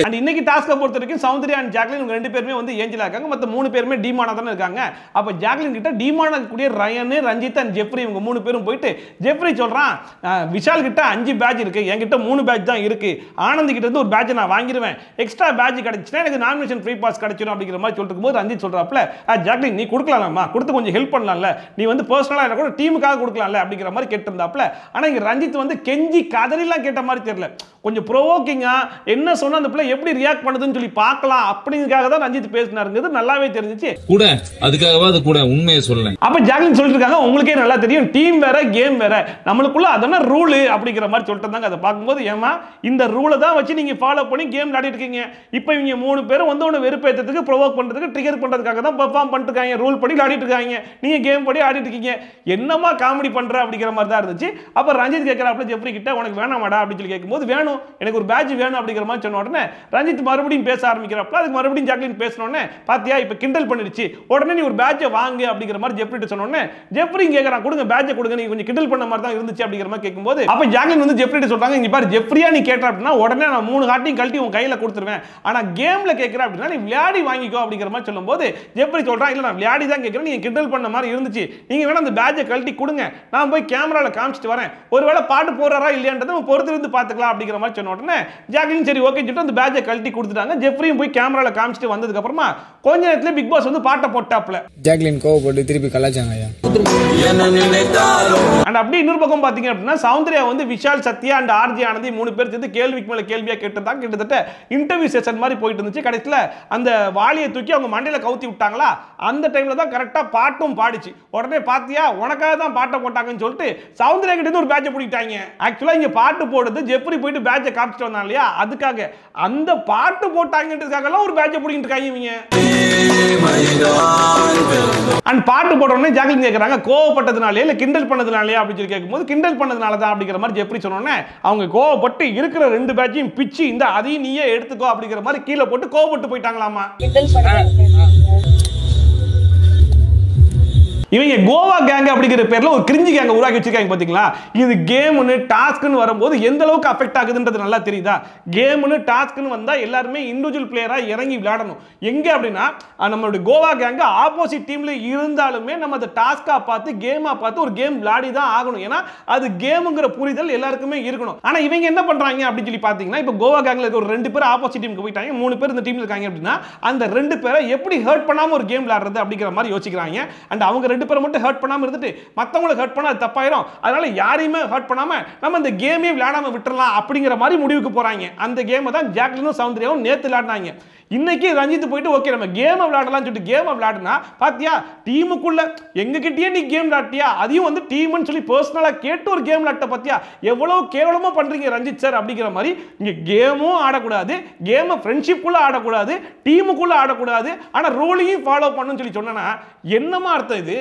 அண்ட் இன்னைக்கு டாஸ்கை பொறுத்த வரைக்கும் சௌந்தர்யா அண்ட் ஜாக்லின் இவங்க 2 பேருமே வந்து ஏஞ்சலா இருக்காங்க, மத்த 3 பேருமே டீமானா தான இருக்காங்க. அப்ப ஜாக்லின் கிட்ட டீமானா கூடிய ரயன், ரஞ்சித் அண்ட் ஜெப்ரி இவங்க 3 பேரும் போயிட்டு ஜெப்ரி சொல்றான் விஷால் கிட்ட 5 பேட்ச் இருக்கு, என்கிட்ட 3 பேட்ச் தான் இருக்கு, ஆனந்த் கிட்ட இருந்து ஒரு பேட்ச் நான் வாங்கிடுவேன், எக்ஸ்ட்ரா பேட்ச் கிடைச்சுனா எனக்கு நாமினேஷன் ஃப்ரீ பாஸ் கிடைச்சிடும் அப்படிங்கிற மாதிரி சொல்லிட்டு இருக்கும்போது ரஞ்சித் சொல்றாப்ல ஜாக்லின் நீ கொடுக்கலாமா, கொடுத்து கொஞ்சம் ஹெல்ப் பண்ணலாம்ல, நீ வந்து பர்சனலா கூட டீமுக்காக கொடுக்கலாம்ல அப்படிங்கிற மாதிரி கேட்டிருந்தாப்ல. ஆனா இங்க ரஞ்சித் வந்து கெஞ்சி கதறிலாம் கேட்ட மாதிரி தெரியல, கொஞ்சம் ப்ரோவோக்கிங்கா என்ன சொன்னா அந்த பிள்ளை எப்படி ரியாக்ட் பண்ணுதுன்னு சொல்லி பார்க்கலாம் அப்படிங்கிறதுக்காக தான் ரஞ்சித் பேசினாருங்கிறது நல்லாவே தெரிஞ்சிச்சு கூட, அதுக்காகவே அது கூட உண்மையை சொல்லல. அப்ப ஜாக்லின் சொல்லிட்டு இருக்காங்க உங்களுக்கே நல்லா தெரியும் டீம் வேற கேம் வேற, நம்மளுக்குள்ள அதன ரூல் அப்படிங்கிற மாதிரி சொல்லிட்டு இருந்தாங்க. அதை பார்க்கும்போது ஏமா இந்த ரூலை தான் வச்சு நீங்க ஃபாலோ பண்ணி கேம் விளையாடிட்டு இருக்கீங்க, இப்போ இவங்க 3 பேரும் வந்து ஒன்று வெறுப்பேற்றத்துக்கு ப்ரோவோக் பண்றதுக்கு ட்ரிகர் பண்றதுக்காக தான் பெர்ஃபார்ம் பண்ணிட்டு இருக்காங்க, ரூல் படி விளையாடிட்டு இருக்காங்க, நீங்க கேம் படி ஆடிட்டு இருக்கீங்க, என்னமா காமெடி பண்ற அப்படிங்கிற மாதிரி தான் இருந்துச்சு. அப்ப ரஞ்சித் கேட்கறாப்ல ஜெப்ரி கிட்ட உனக்கு வேணாமாடா அப்படின்னு சொல்லி கேட்கும்போது வேணும் எனக்கு ஒரு பேட்ச் வேணும் அப்படிங்கிற மாதிரி சொன்ன உடனே ரஞ்சித் மறுபடியும் பேச ஆரம்பிக்கிறப்ப அதுக்கு மறுபடியும் ஜாக்லின் பேசணும்னே பாத்தியா இப்ப கிண்டல் பண்ணிடுச்சு உடனே நீ ஒரு பேட்சை வாங்கு அப்படிங்கிற மாதிரி ஜெப்ரி சொன்ன உடனே ஜெப்ரி கேட்கறான் கொடுங்க பேட்சை கொடுங்க, நீ கொஞ்சம் கிண்டல் பண்ண மாதிரி தான் இருந்துச்சு அப்படிங்கிற மாதிரி கேட்கும்போது அப்ப ஜாக்லின் வந்து ஜெப்ரி சொல்றாங்க இங்க பாரு ஜெப்ரியா நீ கேட்ட அப்படின்னா உடனே நான் 3 ஹார்ட்டையும் கழட்டி உன் கையில கொடுத்துருவேன், ஆனா கேம்ல கேட்கற அப்படின்னா நீ விளையாடி வாங்கிக்கோ அப்படிங்கிற மாதிரி சொல்லும்போது ஜெப்ரி சொல்றான் இல்ல நான் விளையாடி தான் கேட்கறேன், நீங்க கிண்டல் பண்ண மாதிரி இருந்துச்சு, நீங்க வேணா அந்த பேட்சை கழட்டி கொடுங்க நான் போய் கேமரால காமிச்சிட்டு வரேன், ஒருவேளை பாட்டு போறாரா இல்லையான்றதை பொறுத்து இருந்து பார்த்துக்கலாம் அப்படிங்கிற மாதிரி சொன்ன உடனே ஜாக்லின் சரி ஓகே சொல்லிட்டு அந்த பேட்சை கழட்டி கொடுத்துட்டாங்க. ஜெப்ரியும் போய் கேமரால காமிச்சிட்டு வந்ததுக்கு அப்புறமா கொஞ்ச நேரத்துல பிக் பாஸ் வந்து பாட்டை போட்டாப்ல ஜாக்லின் கோவப்பட்டு திருப்பி கலாச்சாங்க. அண்ட் அப்படி இன்னொரு பக்கம் பாத்தீங்க அப்படின்னா சௌந்தர்யா வந்து விஷால் சத்யா அண்ட் ஆர்ஜி ஆனந்தி 3 பேர் சேர்ந்து கேள்விக்கு மேல கேள்வியா கேட்டிருந்தாங்க. கிட்டத்தட்ட இன்டர்வியூ செஷன் மாதிரி போயிட்டு இருந்துச்சு. கடைசியில் அந்த வாளியை தூக்கி அவங்க மண்டையில கவுத்தி விட்டாங்களா அந்த டைம்ல தான் கரெக்டா பாட்டும் பாடிச்சு. உடனே பாத்தியா உனக்காக தான் பாட்டை போட்டாங்கன்னு சொல்லிட்டு சௌந்தர்யா கிட்ட இருந்து ஒரு பேட்சை பிடிக்கிட்டாங்க. ஆக்சுவலா இங்க பாட்டு போடுறது ஜெப்ரி போயிட்டு பேட்சை காமிச்சிட்டு வந்தாங்க இல்லையா, அதுக்காக அந்த பாட்டு போட்டாங்கன்றதுக்காக ஒரு பேட்சை பிடிக்கிட்டு இருக்காங்க இவங்க. அண்ட் பாட்டு போட்ட உடனே ஜாக்லின் கேட்கறாங்க கோவப்பட்டதுனாலே இல்ல கிண்டல் பண்ணதுனாலே அப்படின்னு சொல்லி கேட்கும்போது கிண்டல் பண்ணதுனால தான் அப்படிங்கிற மாதிரி ஜெப்ரி சொன்னோன்னே அவங்க கோவப்பட்டு இருக்கிற 2 பேட்சையும் பிச்சு இந்த அதையும் நீயே எடுத்துக்கோ அப்படிங்கிற மாதிரி கீழே போட்டு கோவப்பட்டு போயிட்டாங்களாமா. இவங்க கோவா கேங் அப்படிங்கிற பேர்ல ஒரு கிரிஞ்சி கேங்க உருவாக்கி வச்சிருக்காங்க பாத்தீங்களா. இது கேம்னு டாஸ்க்னு வரும்போது எந்த அளவுக்கு அஃபெக்ட் ஆகுதுன்றது நல்லா தெரியுதா. கேம்னு டாஸ்க்னு வந்தா எல்லாருமே இண்டிவிஜுவல் பிளேயரா இறங்கி விளையாடணும். எங்க அப்படின்னா நம்மளுடைய கோவா கேங் ஆப்போசிட் டீம்ல இருந்தாலுமே நம்ம அந்த டாஸ்கா பார்த்து கேமா பார்த்து ஒரு கேம் விளையாடி தான் ஆகணும். ஏன்னா அது கேம்ங்கிற புரிதல் எல்லாருக்குமே இருக்கணும். ஆனா இவங்க என்ன பண்றாங்க அப்படின்னு சொல்லி பாத்தீங்கன்னா இப்ப கோவா கேங்ல இருக்க ஒரு 2 பேர் ஆப்போசிட் டீமுக்கு போயிட்டாங்க, 3 பேர் இந்த டீம்ல இருக்காங்க அப்படின்னா அந்த 2 பேரை எப்படி ஹர்ட் பண்ணாம ஒரு கேம் விளையாடுறது அப்படிங்கிற மாதிரி யோசிக்கிறாங்க. அண்ட் அவங்க 2 பேரை மட்டும் ஹர்ட் பண்ணாம இருந்துட்டு மத்தவங்களை ஹர்ட் பண்ணா அது தப்பாயிரும், அதனால யாரையுமே ஹர்ட் பண்ணாம நம்ம இந்த கேமே விளையாடாம விட்டுறலாம் அப்படிங்கிற மாதிரி முடிவுக்கு போறாங்க. அந்த கேமை தான் ஜாக்லினும் சௌந்தர்யாவும் நேத்து விளையாடினாங்க. இன்னைக்கு ரஞ்சித் போயிட்டு ஓகே நம்ம கேம் விளையாடலாம் சொல்லிட்டு கேம் விளையாடுனா பாத்தியா டீமுக்குள்ள எங்க கிட்டயே நீ கேம் விளையாட்டியா, அதையும் வந்து டீம்னு சொல்லி பர்சனலா கேட்டு ஒரு கேம் விளையாட்ட பாத்தியா, எவ்வளவு கேவலமா பண்றீங்க ரஞ்சித் சார் அப்படிங்கிற மாதிரி. இங்க கேமும் ஆடக்கூடாது, கேம ஃப்ரெண்ட்ஷிப்புக்குள்ள ஆடக்கூடாது, டீமுக்குள்ள ஆடக்கூடாது, ஆனா ரூலையும் ஃபாலோ பண்ணணும்னு சொல்லி சொன்னா என்னமா அர்த்தம் இது?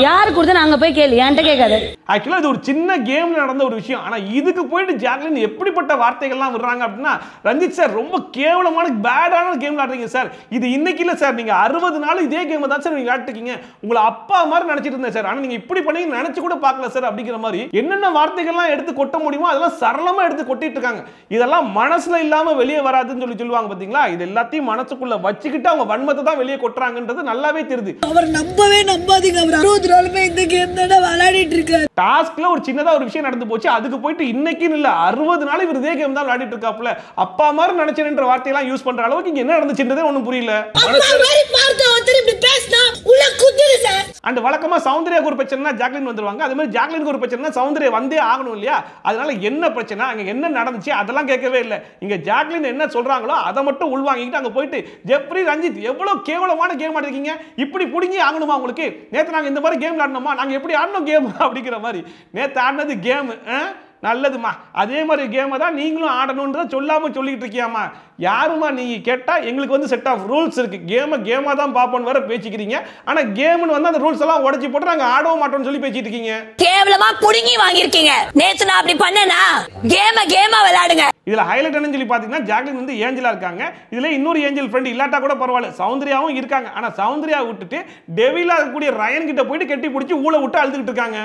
யாரு கொடுத்தா நாங்க போய் கேளு, என்கிட்ட கேட்காத. ஆக்சுவலா இது ஒரு சின்ன கேம்ல நடந்த ஒரு விஷயம். ஆனா இதுக்கு போயிட்டு ஜாக்லின் எப்படிப்பட்ட வார்த்தைகள்லாம் விடுறாங்க அப்படின்னா, ரஞ்சித் சார் ரொம்ப கேவலமான பேடான கேம் விளையாடுறீங்க சார், இது இன்னைக்கு இல்ல சார், நீங்க 60 நாள் இதே கேம் தான் சார் நீங்க விளையாட்டுக்கீங்க, உங்களை அப்பா மாதிரி நினைச்சிட்டு இருந்தேன் சார், ஆனா நீங்க இப்படி பண்ணி நினைச்சு கூட பார்க்கல சார் அப்படிங்கிற மாதிரி என்னென்ன வார்த்தைகள்லாம் எடுத்து கொட்ட முடியுமோ அதெல்லாம் சரளமா எடுத்து கொட்டிட்டு இருக்காங்க. இதெல்லாம் மனசுல இல்லாம வெளியே வராதுன்னு சொல்லி சொல்லுவாங்க பாத்தீங்களா, இது எல்லாத்தையும் மனசுக்குள்ள வச்சுக்கிட்டு அவங்க வன்மத்தை தான் வெளியே கொட்டுறாங்கன்றது நல்லாவே தெரியுது. அவர் நம்பவே நம்பாதீங்க, அவர் 60 நாளுமே இந்த கேம் தான் விளையாடிட்டு இருக்காரு. டாஸ்க்ல ஒரு சின்னதா ஒரு விஷயம் நடந்து போச்சு, அதுக்கு போயிட்டு இன்னைக்குன்னு இல்ல 60 நாள் இவர் இதே கேம் தான் விளையாடிட்டு இருக்காப்ல, அப்பா மாதிரி நினைச்சேன்ற வார்த்தையெல்லாம் யூஸ் பண்ற அளவுக்கு இங்க என்ன நடந்துச்சுன்றதே ஒண்ணும் புரியல. அண்ட் வழக்கமா சௌந்தர்யாக்கு ஒரு பிரச்சனை ஜாக்லின் வந்துருவாங்க, அதே மாதிரி ஜாக்லினுக்கு ஒரு பிரச்சனை சௌந்தர்யா வந்தே ஆகணும் இல்லையா, அதனால என்ன பிரச்சனை அங்க என்ன நடந்துச்சு அதெல்லாம் கேட்கவே இல்லை. இங்க ஜாக்லின் என்ன சொல்றாங்களோ அதை மட்டும் உள்வாங்கிட்டு அங்க போயிட்டு ஜெப்ரி ரஞ்சித் எவ்வளவு கேவலமான கேம் ஆடிருக்கீங்க, இப்படி புடிங்கி ஆகணுமா உங்களுக்கு, நேத்து நாங்க இந்த மாதிரி கேம் ஆடணுமா, நாங்க எப்படி ஆடணும் கேம் அப்படிங்கிற மாதிரி. நேத்து ஆடினது கேம் நல்லதுமா, அதே மாதிரி கேமை தான் நீங்களும் ஆடணும்ன்றத சொல்லாம சொல்லிட்டு இருக்கியாமா, யாருமா நீ கேட்டா எங்களுக்கு வந்து செட் ஆஃப் ரூல்ஸ் இருக்கு, கேமா தான் பாப்போன்னு வேற பேசிக்கிறீங்க, ஆனா கேம்னு வந்து அந்த ரூல்ஸ் எல்லாம் உடைச்சு போட்டு நாங்க ஆடவும் மாட்டோம்னு சொல்லி பேசிட்டு இருக்கீங்க. கேவலமா புடுங்கி வாங்கிருக்கீங்க, நேத்து நான் அப்படி பண்ணனா கேமா விளையாடுங்க. இதுல ஹைலைட் என்னன்னு சொல்லி பாத்தீங்கன்னா ஜாக்லின் வந்து ஏஞ்சலா இருக்காங்க, இதுல இன்னொரு ஏஞ்சல் ஃப்ரெண்ட் இல்லாட்டா கூட பரவாயில்ல சௌந்தர்யாவும் இருக்காங்க, ஆனா சௌந்தர்யா விட்டுட்டு டெவிலா இருக்கக்கூடிய ரயன் கிட்ட போயிட்டு கட்டி பிடிச்சி ஊழ விட்டு அழுதுகிட்டு இருக்காங்க.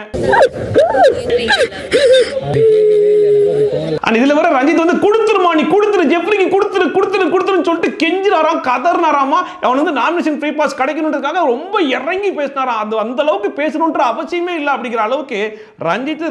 இதுல வர ரஞ்சித் வந்து கொடுத்துருமா நீ கொடுத்துரு ஜெப்ரிக்கு கொடுத்துருன்னு சொல்லிட்டு கெஞ்சினாராம் கதர்னாராமா, அவன் வந்து நாமினேஷன் ஃப்ரீ பாஸ் கிடைக்கணுன்றதுக்காக ரொம்ப இறங்கி பேசினாராம். அது அந்த அளவுக்கு பேசணுன்ற அவசியமே இல்லை அப்படிங்கிற அளவுக்கு ரஞ்சித்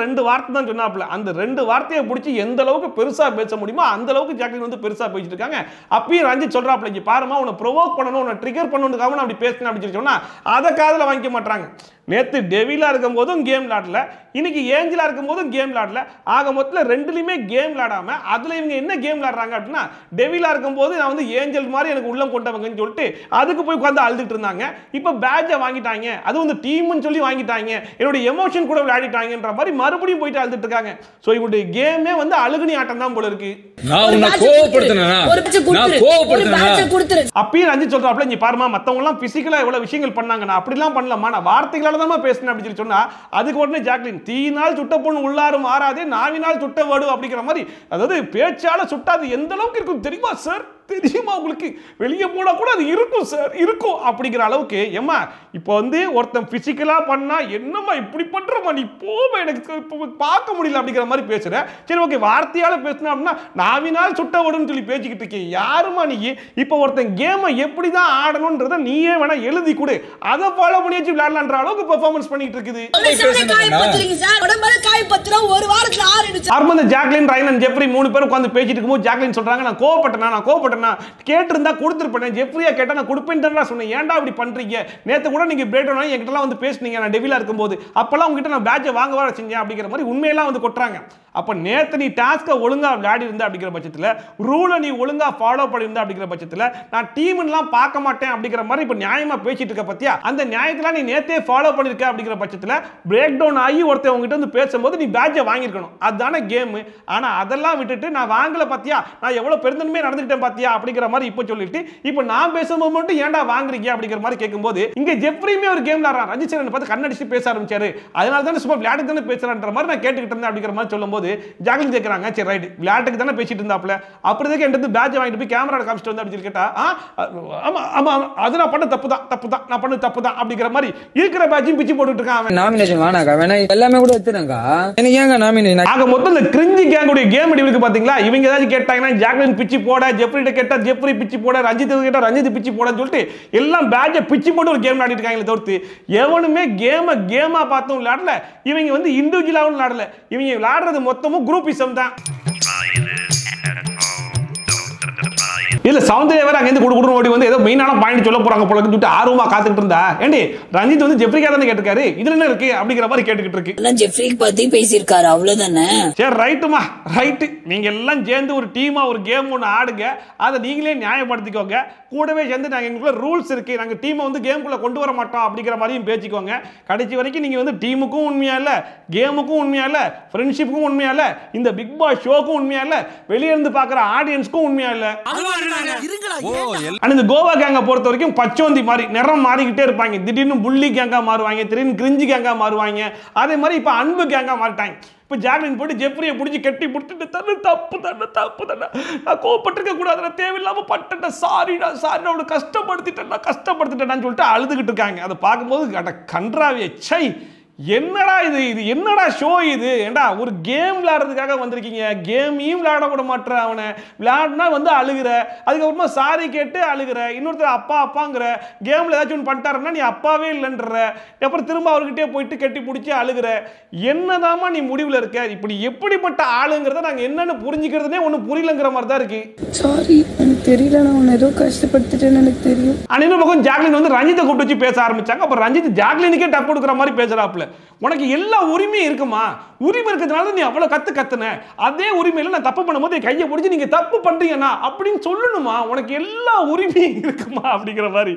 ரெண்டு வார்த்தை தான் சொன்னாப்ல, அந்த 2 வார்த்தையை பிடிச்சி எந்த அளவுக்கு பெருசா பேச முடியுமோ அந்த அளவுக்கு ஜாக்லின் வந்து பெருசா பேசிட்டு இருக்காங்க. அப்பயும் ரஞ்சித் சொல்றாப்ல, இங்க பாருமா உன்னை ப்ரொவோக் பண்ணணும், உன்னை ட்ரிகர் பண்ணணும்னுக்காக நான் அப்படி பேசினேன் அப்படின்னு சொன்னா அதை காதுல வாங்கிக்க மாட்டாங்க. நேத்து டெவிலா இருக்கும் போதும் கேம் விளையாடல, இன்னைக்கு ஏஞ்சலா இருக்கும் போதும் கேம் விளையாடல, ஆக மொத்தத்தில் ரெண்டுலயுமே கேம் விளையாடாம அதுல இவங்க என்ன கேம் விளையாடுறாங்க அப்படின்னா, டெவிலா இருக்கும் போது நான் வந்து ஏஞ்சல் மாதிரி எனக்கு உள்ளம் கொண்டவங்கன்னு சொல்லிட்டு அதுக்கு போய் உட்காந்து அழுதுட்டு இருந்தாங்க, இப்ப பேட்ஜை வாங்கிட்டாங்க, அது வந்து டீம்னு சொல்லி வாங்கிட்டாங்க, என்னோட எமோஷன் கூட விளையாடிட்டாங்கன்ற மாதிரி மறுபடியும் போயிட்டு அழுதுட்டு இருக்காங்க. சோ இவங்களுடைய கேமே வந்து அழுகுனி ஆட்டம் தான் போல இருக்கு. அப்பயும் ரஞ்சித் சொல்றாப்ல, நீ பாருமா மத்தவங்க எல்லாம் பிசிக்கலா எவ்வளவு விஷயங்கள் பண்ணாங்க, நான் அப்படிலாம் பண்ணலாமா, நான் வார்த்தைகளால தான் பேசினேன் அப்படின்னு சொன்னா அதுக்கு உடனே ஜாக்லின் தீயினால் சுட்ட பொண்ணு உள்ளாரும் ஆறாதே நாவினால் சுட்ட வடு அப்படிங்கிற மாதிரி, அதாவது பேச்சால சுட்டாது எந்த அளவுக்கு இருக்கும் தெரியுமா சார், தெரியுமா உங்களுக்கு, வெளியே போனா கூட அது இருக்கும் சார் இருக்கும் அப்படிங்கிற அளவுக்கு. ஏமா இப்போ வந்து ஒருத்தன் பிசிக்கலா பண்ணா என்னமா இப்படி பண்றமா நீ போமா எனக்கு பார்க்க முடியல அப்படிங்கிற மாதிரி பேசுற, சரி ஓகே வார்த்தையால பேசினா அப்படின்னா நாவினால் சுட்ட வடுன்னு சொல்லி பேசிக்கிட்டு இருக்கேன், யாருமா நீ இப்போ ஒருத்தன் கேமை எப்படி தான் ஆடணும்ன்றத நீயே வேணா எழுதி கொடு, அதை ஃபாலோ பண்ணி வச்சு விளையாடலான்ற அளவுக்கு பெர்ஃபார்மன்ஸ் பண்ணிட்டு இருக்குது. ஜாக்லின் ரயன் ஜெப்ரி 3 பேர் உட்கார்ந்து பேசிட்டு இருக்கும்போது ஜாக்லின் சொல்றாங்க, நான் கோவப்பட்டேனா கேட்டிருந்தா கொடுத்துருப்பேன், ஜெப்ரியா கேட்டா நான் கொடுப்பேன் சொன்னேன், ஏன்டா இப்படி பண்றீங்க, நேத்து கூட நீங்க பிரேக் டவுன் ஆகி என்கிட்ட வந்து பேசுனீங்க நான் டெவிலா இருக்கும்போது, அப்பெல்லாம் உங்ககிட்ட நான் பேட்சை வாங்க வர செஞ்சேன் அப்படிங்கிற மாதிரி உண்மையெல்லாம் வந்து கொட்டுறாங்க. அப்ப நேத்து நீ டாஸ்கை ஒழுங்கா விளையாடி இருந்தா அப்படிங்கிற பட்சத்துல, ரூலை நீ ஒழுங்கா ஃபாலோ பண்ணியிருந்தா அப்படிங்கிற பட்சத்துல, நான் டீம்லாம் பார்க்க மாட்டேன் அப்படிங்கிற மாதிரி இப்ப நியாயமா பேசிட்டு இருக்க பத்தியா, அந்த நியாயத்தெல்லாம் நீ நேத்தே ஃபாலோ பண்ணிருக்க அப்படிங்கிற பட்சத்துல பிரேக் டவுன் ஆகி ஒருத்தர் உங்ககிட்ட வந்து பேசும்போது நீ பேட்சை வாங்கியிருக்கணும், அதுதானே கேம். ஆனா அதெல்லாம் விட்டுட்டு நான் வாங்கல பத்தியா, நான் எவ்வளவு பெருந்தன்மையா நடந்துட்டேன் பாத்தியா அப்படிங்கிற மாதிரி இப்ப சொல்லிட்டு இப்ப நான் பேசும்போது மட்டும் ஏன்டா வாங்குறீங்க அப்படிங்கிற மாதிரி கேட்கும்போது இங்க ஜெப்ரியுமே ஒரு கேம் விளையாடுறான், ரஞ்சித் சார் பார்த்து கண்ணடிச்சு பேச ஆரம்பிச்சாரு, அதனால தானே சும்மா விளையாட்டு தானே பேசுறான்ற மாதிரி நான் கேட்டுக்கிட்டு இருந்தேன் அப்படிங்கிற மாதிரி சொல்லும்போது ஜாக்லின் கேக்குறாங்க, சரி ரைட் விளையாட்டுக்கு தானே பேசிட்டு இருந்தாப்ல, அப்படியே என்கிட்ட பேட்ஜ் வாங்கிட்டு போய் கேமரா காமிச்சிட்டு வந்து அப்படி கேட்டா ஆமா ஆமா அது நான் பண்ண தப்பு தான் நான் பண்ண தப்பு தான் அப்படிங்கிற மாதிரி இருக்கிற பேட்ஜையும் பிச்சு போட்டுட்டு இருக்கான். நாமினேஷன் வேணாக்கா வேணா எல்லாமே கூட எடுத்துறேன்க்கா, எனக்கு ஏங்க நாமினேஷன் ஆக மொத்தம் இந்த கிரிஞ்சி கேங்குடைய கேம் இருக்கு பாத்தீங்களா, இவங்க ஏதாச்சும் கேட்டாங்கன்னா ஜாக்லின் பிச்சு போட, ஜெப்ரிட்ட கேட்டா ஜெப்ரி பிச்சு போட, ரஞ்சித் கேட்டா ரஞ்சித் பிச்சு போடன்னு சொல்லிட்டு எல்லாம் பேட்ஜை பிச்சு போட்டு ஒரு கேம் விளையாடிட்டு இருக்காங்களே தவிர்த்து எவனுமே கேமா பார்த்தும் விளையாடல, இவங்க வந்து இண்டிவிஜுவலாவும் விளையாடல, இவங்க விளையாடுறது மொத்தமும் குரூப்பிசம் தான். இல்ல சௌந்தர்யா வேற அங்கேருந்து குடு ஓடி வந்து ஏதோ மெயினான பாயிண்ட் சொல்ல போறாங்க போல சொல்லிட்டு ஆர்வமா காத்துக்கிட்டு இருந்தா. ஏண்டி ரஞ்சித் வந்து ஜெஃப்ரிக்கா தானே கேட்டிருக்காரு, இதுல என்ன இருக்கு அப்படிங்கிற மாதிரி கேட்டுக்கிட்டு இருக்கு. ஜெஃப்ரிக் பத்தி பேசியிருக்காரு அவ்வளவுதானே. சரி ரைட்டுமா ரைட்டு, நீங்க எல்லாம் சேர்ந்து ஒரு டீமா ஒரு கேம் ஒன்று ஆடுங்க, அதை நீங்களே நியாயப்படுத்திக்கோங்க. கூடவே சேர்ந்து நாங்கள் எங்களுக்குள்ள ரூல்ஸ் இருக்கு, நாங்கள் டீமை வந்து கேமுக்குள்ள கொண்டு வர மாட்டோம் அப்படிங்கிற மாதிரியும் பேசிக்கோங்க. கடைசி வரைக்கும் நீங்க வந்து டீமுக்கும் உண்மையா இல்ல, கேமுக்கும் உண்மையா இல்ல, ஃப்ரெண்ட்ஷிப்புக்கும் உண்மையா இல்ல, இந்த பிக் பாஸ் ஷோக்கும் உண்மையா இல்ல, வெளியே இருந்து பாக்குற ஆடியன்ஸ்க்கும் உண்மையா இல்ல. இந்த கோவா கேங்க பொறுத்த வரைக்கும் பச்சோந்தி மாதிரி நிறம் மாறிக்கிட்டே இருப்பாங்க. திடீர்னு புள்ளி கேங்கா மாறுவாங்க, திடீர்னு கிரிஞ்சி கேங்கா மாறுவாங்க. அதே மாதிரி இப்ப அன்பு கேங்கா மாறிட்டாங்க. இப்போ ஜாக்லின் போட்டு ஜெஃப்ரியை பிடிச்சி கட்டி பிடிச்சிட்டு தண்ணு தப்பு தானே நான் கோவப்பட்டிருக்க கூடாது, நான் தேவையில்லாம பட்டேன், சாரிடா அவனை கஷ்டப்படுத்திட்டேன்னு சொல்லிட்டு அழுதுகிட்டு இருக்காங்க. அதை பார்க்கும்போது கன்றாவிய சை, என்னடா இது என்னடா ஷோ இது? ஏண்டா ஒரு கேம் விளையாடுறதுக்காக வந்திருக்கீங்க, கேமையும் விளையாட விட மாட்டேற, அவனை விளையாடுனா வந்து அழுகிற, அதுக்கப்புறமா சாரி கேட்டு அழுகிற, இன்னொருத்தர் அப்பாங்கிற, கேம்ல ஏதாச்சும் ஒன்று பண்ணிட்டாருன்னா நீ அப்பாவே இல்லைன்ற, அப்புறம் திரும்ப அவர்கிட்டே போயிட்டு கட்டி பிடிச்சி அழுகிற. என்னதாமா நீ முடிவில் இருக்க? இப்படி எப்படிப்பட்ட ஆளுங்கிறத நாங்கள் என்னன்னு புரிஞ்சுக்கிறதுனே ஒன்றும் புரியலங்கிற மாதிரி தான் இருக்கு. சாரி, எனக்கு தெரியல, நான் உன்னை ஏதோ கஷ்டப்படுத்திட்டேன்னு எனக்கு தெரியும். இன்னொரு பக்கம் ஜாக்லின் வந்து ரஞ்சித்தை கூப்பிட்டு வச்சு பேச ஆரம்பிச்சாங்க. அப்புறம் ரஞ்சித் ஜாக்லினுக்கே டப் கொடுக்குற மாதிரி பேசுறாப்புல. உனக்கு எல்லா உரிமையும் இருக்குமா? உரிமை இருக்கிறதுனால நீ அவ்வளவு கத்துன, அதே உரிமையில நான் தப்பு பண்ணும்போது கையை பிடிச்சி நீங்க தப்பு பண்றீங்கன்னா அப்படின்னு சொல்லணுமா? உனக்கு எல்லா உரிமையும் இருக்குமா அப்படிங்கிற மாதிரி.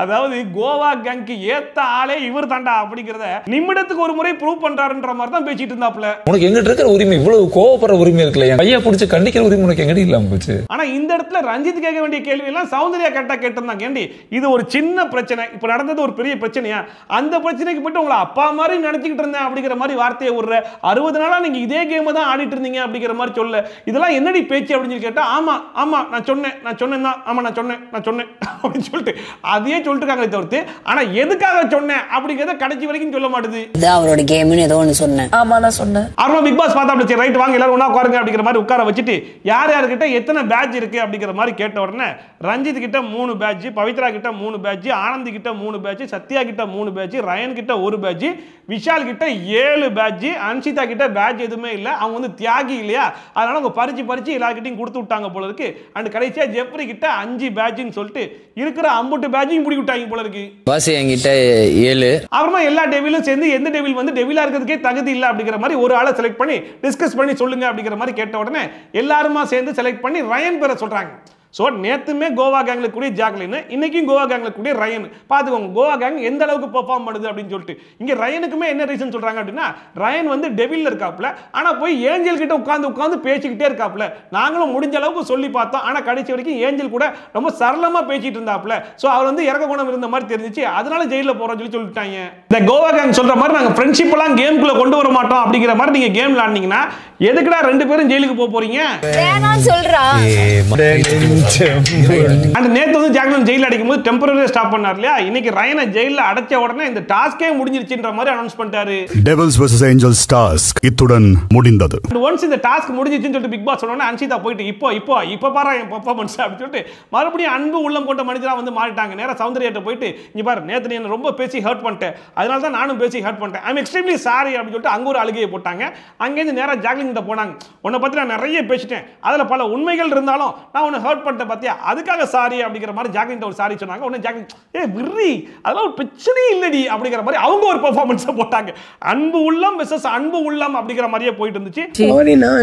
அதாவது கோவா கேங்க்கு ஏத்த ஆளே இவர் தாண்டா அப்படிங்கிறத நிமிடத்துக்கு ஒரு முறை ப்ரூவ் பண்றாருன்ற மாதிரி தான் பேசிட்டு இருந்தாப்ல. உனக்கு எங்கிட்ட இருக்கிற உரிமை இவ்வளவு கோவப்படுற உரிமை இருக்குல்ல, கையை பிடிச்சி கண்டிக்கிற உரிமை உனக்கு எங்கிட்ட இல்லாம போச்சு. ஆனா இந்த இடத்துல ரஞ்சித் கேட்க வேண்டிய கேள்வி எல்லாம் சௌந்தர்யா கேட்டிருந்தாங்க. ஏண்டி இது ஒரு சின்ன பிரச்சனை, இப்ப நடந்தது ஒரு பெரிய பிரச்சனையா? அந்த பிரச்சனைக்கு போயிட்டு உங்களை அப்பா மாதிரி நினைச்சுக்கிட்டு இருந்தேன் அப்படிங்கிற மாதிரி வார்த்தையை விடுற. 60 நாளா நீங்க இதே கேம் தான் ஆடிட்டு இருந்தீங்க அப்படிங்கிற மாதிரி சொல்ல. இதெல்லாம் என்னடி பேச்சு அப்படின்னு கேட்டா, ஆமா நான் சொன்னேன் தான், ஆமா நான் சொன்னேன் அப்படின்னு சொல்லிட்டு அதையே சொல்லிட்டு இருக்காங்களே தவிர்த்து, ஆனா எதுக்காக சொன்னேன் அப்படிங்கறத கடைசி வரைக்கும் சொல்ல மாட்டுது. அவரோட கேம்னு ஏதோ ஒன்று சொன்னேன். ஆமா நான் சொன்னேன். அப்புறம் பிக் பாஸ் பார்த்தா அப்படி ரைட் வாங்க எல்லாரும் ஒண்ணா உட்காருங்க அப்படிங்கிற மாதிரி உட்கார வச்சுட்டு யார் யார்கிட்ட எத்தனை பேட்ச் இருக்கு அப்படிங்கிற மாதிரி கேட்ட உடனே ரஞ்சித் கிட்ட 3 பேட்ச், பவித்ரா கிட்ட 3 பேட்ச், ஆனந்தி கிட்ட 3 பேட்ச், சத்யா கிட்ட 3 பேட்ச், ரயன் கிட்ட 1 பேட்ச், விஷால் கிட்ட 7 பேட்ச், அன்ஷிதா கிட்ட பேட்ச் எதுவுமே இல்ல. அவங்க வந்து தியாகி இல்லையா, அதனால அவங்க பறிச்சு எல்லார்கிட்டையும் கொடுத்து விட்டாங்க போல இருக்கு. அண்ட் கடைசியா ஜெஃப்ரி கிட்ட 5 பேட்ச்னு சொல்லிட்டு இருக்கிற 50 பேட்சையும் பிடி விட்டாங்க போல இருக்கு. பாஸ் என்கிட்ட 7. அப்புறமா எல்லா டெவிலும் சேர்ந்து எந்த டெவில் வந்து டெவிலா இருக்கிறதுக்கே தகுதி இல்லை அப்படிங்கிற மாதிரி ஒரு ஆளை செலக்ட் பண்ணி டிஸ்கஸ் பண்ணி சொல்லுங்க அப்படிங்கிற மாதிரி கேட்ட உடனே எல்லாருமா சேர்ந்து செலக்ட் பண்ணி ரயன் பேரை சொல்றாங்க. ஸோ நேற்றுமே கோவா கேங்கில் கூடிய ஜாக்லின், இன்னைக்கும் கோவா கேங்கில் கூடிய ரயன். பார்த்துக்கோங்க கோவா கேங் எந்த அளவுக்கு பெர்ஃபார்ம் பண்ணுது அப்படின்னு சொல்லிட்டு. இங்கே ரயனுக்குமே என்ன ரீசன் சொல்றாங்க அப்படின்னா, ரயன் வந்து டெவில் இருக்காப்புல, ஆனால் போய் ஏஞ்சல் கிட்ட உட்காந்து பேசிக்கிட்டே இருக்காப்புல. நாங்களும் முடிஞ்ச அளவுக்கு சொல்லி பார்த்தோம், ஆனால் கடைசி வரைக்கும் ஏஞ்சல் கூட ரொம்ப சரளமாக பேசிட்டு இருந்தாப்புல. ஸோ அவர் வந்து இறக்க குணம் இருந்த மாதிரி தெரிஞ்சிச்சு, அதனால ஜெயிலில் போறோம்னு சொல்லிட்டாங்க. இந்த கோவா கேங் சொல்ற மாதிரி நாங்கள் ஃப்ரெண்ட்ஷிப் எல்லாம் கேமுக்குள்ள கொண்டு வர மாட்டோம் அப்படிங்கிற மாதிரி நீங்க கேம் விளையாடுனீங்கன்னா எதுக்குடா 2 பேரும் ஜெயிலுக்கு போக போறீங்க? அந்த நேத்து வந்து ஜாக்லின் ஜெயில அடைக்கும் போது டெம்பரரியா ஸ்டாப் பண்ணார் இல்லையா, இன்னைக்கு ரயனை ஜெயில அடைச்ச உடனே இந்த டாஸ்கே முடிஞ்சிருச்சுன்ற மாதிரி அனௌன்ஸ் பண்ணிட்டாரு. டெவில்ஸ் vs ஏஞ்சல்ஸ் டாஸ்க் இத்துடன் முடிந்தது. ஒன்ஸ் இந்த டாஸ்க் முடிஞ்சிருச்சுன்னு சொல்லிட்டு பிக் பாஸ் சொன்னோனே அன்ஷிதா போயிட்டு இப்போ பாரு என் பெர்ஃபார்மன்ஸ் அப்படின்னு சொல்லிட்டு மறுபடியும் அன்பு உள்ளம் கொண்ட மனிதரா வந்து மாறிட்டாங்க. நேரா சௌந்தர்யாட்ட போயிட்டு இங்க பாரு நேத்து நீ என்ன ரொம்ப பேசி ஹர்ட் பண்ணிட்டேன், அதனால தான் நானும் பேசி ஹர்ட் பண்ணிட்டேன், ஐ அம் எக்ஸ்ட்ரீம்லி சாரி அப்படின்னு சொல்லிட்டு அங்க ஒரு அழுகையை போட்டாங்க. அங்கேருந்து நேரா ஜாக்லின் கிட்ட போனாங்க. உன்னை பத்தி நான் நிறைய பேசிட்டேன், அதுல பல உண்மைகள் இருந்தாலும் நான் உன்னை ஹர்ட் பண்ணிட்டேன் பாத்தியா, அதுக்காக சாரி அப்படிங்கிற மாதிரி ஜாக்லின் ஒரு சாரி சொன்னாங்க. உடனே ஜாக்லின் விர்ரி அதெல்லாம் ஒரு பிரச்சனையே இல்லடி அப்படிங்கிற மாதிரி அவங்க ஒரு பெர்ஃபார்மன்ஸ் போட்டாங்க. அன்பு உள்ளம் வெர்சஸ் அன்பு உள்ளம் அப்படிங்கிற மாதிரியே போயிட்டு இருந்துச்சு.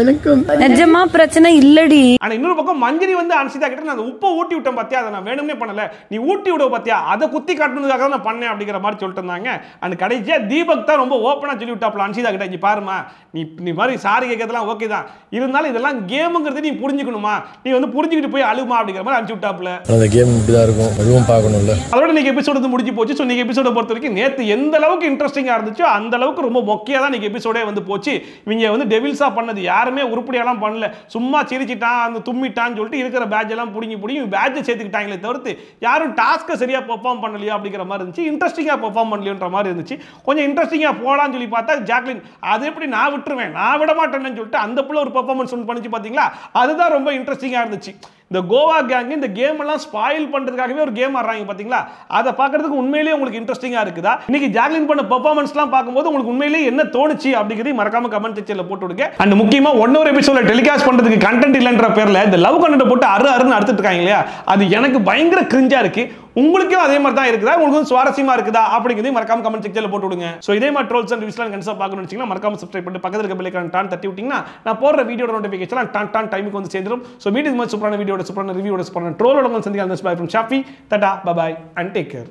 எனக்கு நிஜமா பிரச்சனை இல்லடி. ஆனா இன்னொரு பக்கம் மஞ்சரி வந்து அன்ஷிதா கிட்ட நான் உப்பை ஊட்டி விட்டேன் பாத்தியா, அதை நான் வேணும்னே பண்ணல, நீ ஊட்டி விட பாத்தியா, அதை குத்தி காட்டுனதுக்காக தான் நான் பண்ணேன் அப்படிங்கிற மாதிரி சொல்லிட்டு இருந்தாங்க. அந்த கடைசியா தீபக் தான் ரொம்ப ஓப்பனா சொல்லி விட்டாப்ல அன்ஷிதா கிட்ட, இங்க பாருமா நீ மாதிரி சாரி கேட்கறதுலாம் ஓகே தான், இருந்தாலும் இதெல்லாம் கேமுங்கிறது நீ புரிஞ்சுக்கணுமா, நீ வந்து புரிஞ்சுக்கிட்டு போய் அழுமா அப்படிங்கிற மாதிரி அனுப்பிச்சு விட்டாப்ல. அந்த கேம் இப்படிதான் இருக்கும், அதுவும் பார்க்கணும்ல. அதோட இன்னைக்கு எபிசோட் வந்து முடிஞ்சு போச்சு. ஸோ இன்னைக்கு எபிசோட பொறுத்த வரைக்கும் நேற்று எந்த அளவுக்கு இன்ட்ரெஸ்டிங்கா இருந்துச்சோ அந்த அளவுக்கு ரொம்ப மொக்கையா தான் இன்னைக்கு எபிசோடே வந்து போச்சு. இவங்க வந்து டெவில்ஸா பண்ணது யாருமே உருப்படியெல்லாம் பண்ணல, சும்மா சிரிச்சிட்டான் அந்த தும்மிட்டான்னு சொல்லிட்டு இருக்கிற பேட்ச் எல்லாம் புடிங்கி பேட்சை சேர்த்துக்கிட்டாங்களே தவிர்த்து யாரும் டாஸ்க்கை சரியா பெர்ஃபார்ம் பண்ணலையா அப்படிங்கிற மாதிரி இருந்துச்சு. இன்ட்ரெஸ்டிங்கா பெர்ஃபார்ம் பண்ணலையோன்ற மாதிரி இருந்துச்சு. கொஞ்சம் இன்ட்ரெஸ்டிங்கா போலான்னு சொல்லி பார்த்தா ஜாக்லின் அது எப்படி நான் விட்டுருவேன், நான் விட மாட்டேன்னு சொல்லிட்டு அந்த புள்ள ஒரு பெர்ஃபார்மன்ஸ் ஒன்று பண்ணிச்சு பாத்தீங்களா, அதுதான் ரொம்ப இன்ட்ரெஸ்டிங்கா இருந்துச்சு. இந்த கோவா கேங் இந்த கேம் எல்லாம் ஸ்பாயில் பண்றதுக்காகவே ஒரு கேம் ஆடுறாங்க பாத்தீங்களா? அதை பார்க்கிறதுக்கு உண்மையிலேயே உங்களுக்கு இன்ட்ரெஸ்டிங்கா இருக்குதா? இன்னைக்கு ஜாக்லின் பண்ண பெர்ஃபார்மன்ஸ்லாம் பார்க்கும்போது உங்களுக்கு உண்மையிலேயே என்ன தோணுச்சு அப்படிங்கிறதை மறக்காம கமெண்ட் செக்ஷன்ல போட்டு விடுங்க. அண்ட் முக்கியமா ஒன்னொரு எபிசோட டெலிகாஸ்ட் பண்றதுக்கு கண்டென்ட் இல்லைன்ற பேர்ல இந்த லவ் கண்டென்ட் போட்டு அறுன்னு அடுத்துட்டு இருக்காங்க இல்லையா? அது எனக்கு பயங்கர கிரிஞ்சா இருக்கு. உங்களுக்கும் அதே மாதிரி தான் இருக்குதா? உங்களுக்கு சுவாரஸ்யமா இருக்குதா அப்படிங்கிறதை மறக்காம கமெண்ட் செக்ஷன்ல போட்டு விடுங்க. சோ இதே மாதிரி ட்ரோல்ஸ் அண்ட் ரிவ்யூஸ்லாம் கன்சா பார்க்கணும்னு நினைச்சீங்கன்னா மறக்காம சப்ஸ்கிரைப் பண்ணி பக்கத்துல இருக்க பெல் ஐகான் டான் தட்டி விட்டீங்கன்னா நான் போடுற வீடியோட நோட்டிஃபிகேஷன் டான் டைமுக்கு வந்து சேர்ந்துரும். சோ மீட் இஸ் மச் சூப்பரான வீடியோட சூப்பரான ரிவ்யூவோட சூப்பரான ட்ரோலோட வந்து சந்திக்கலாம். Bye from Shafi. Tata bye bye and take care.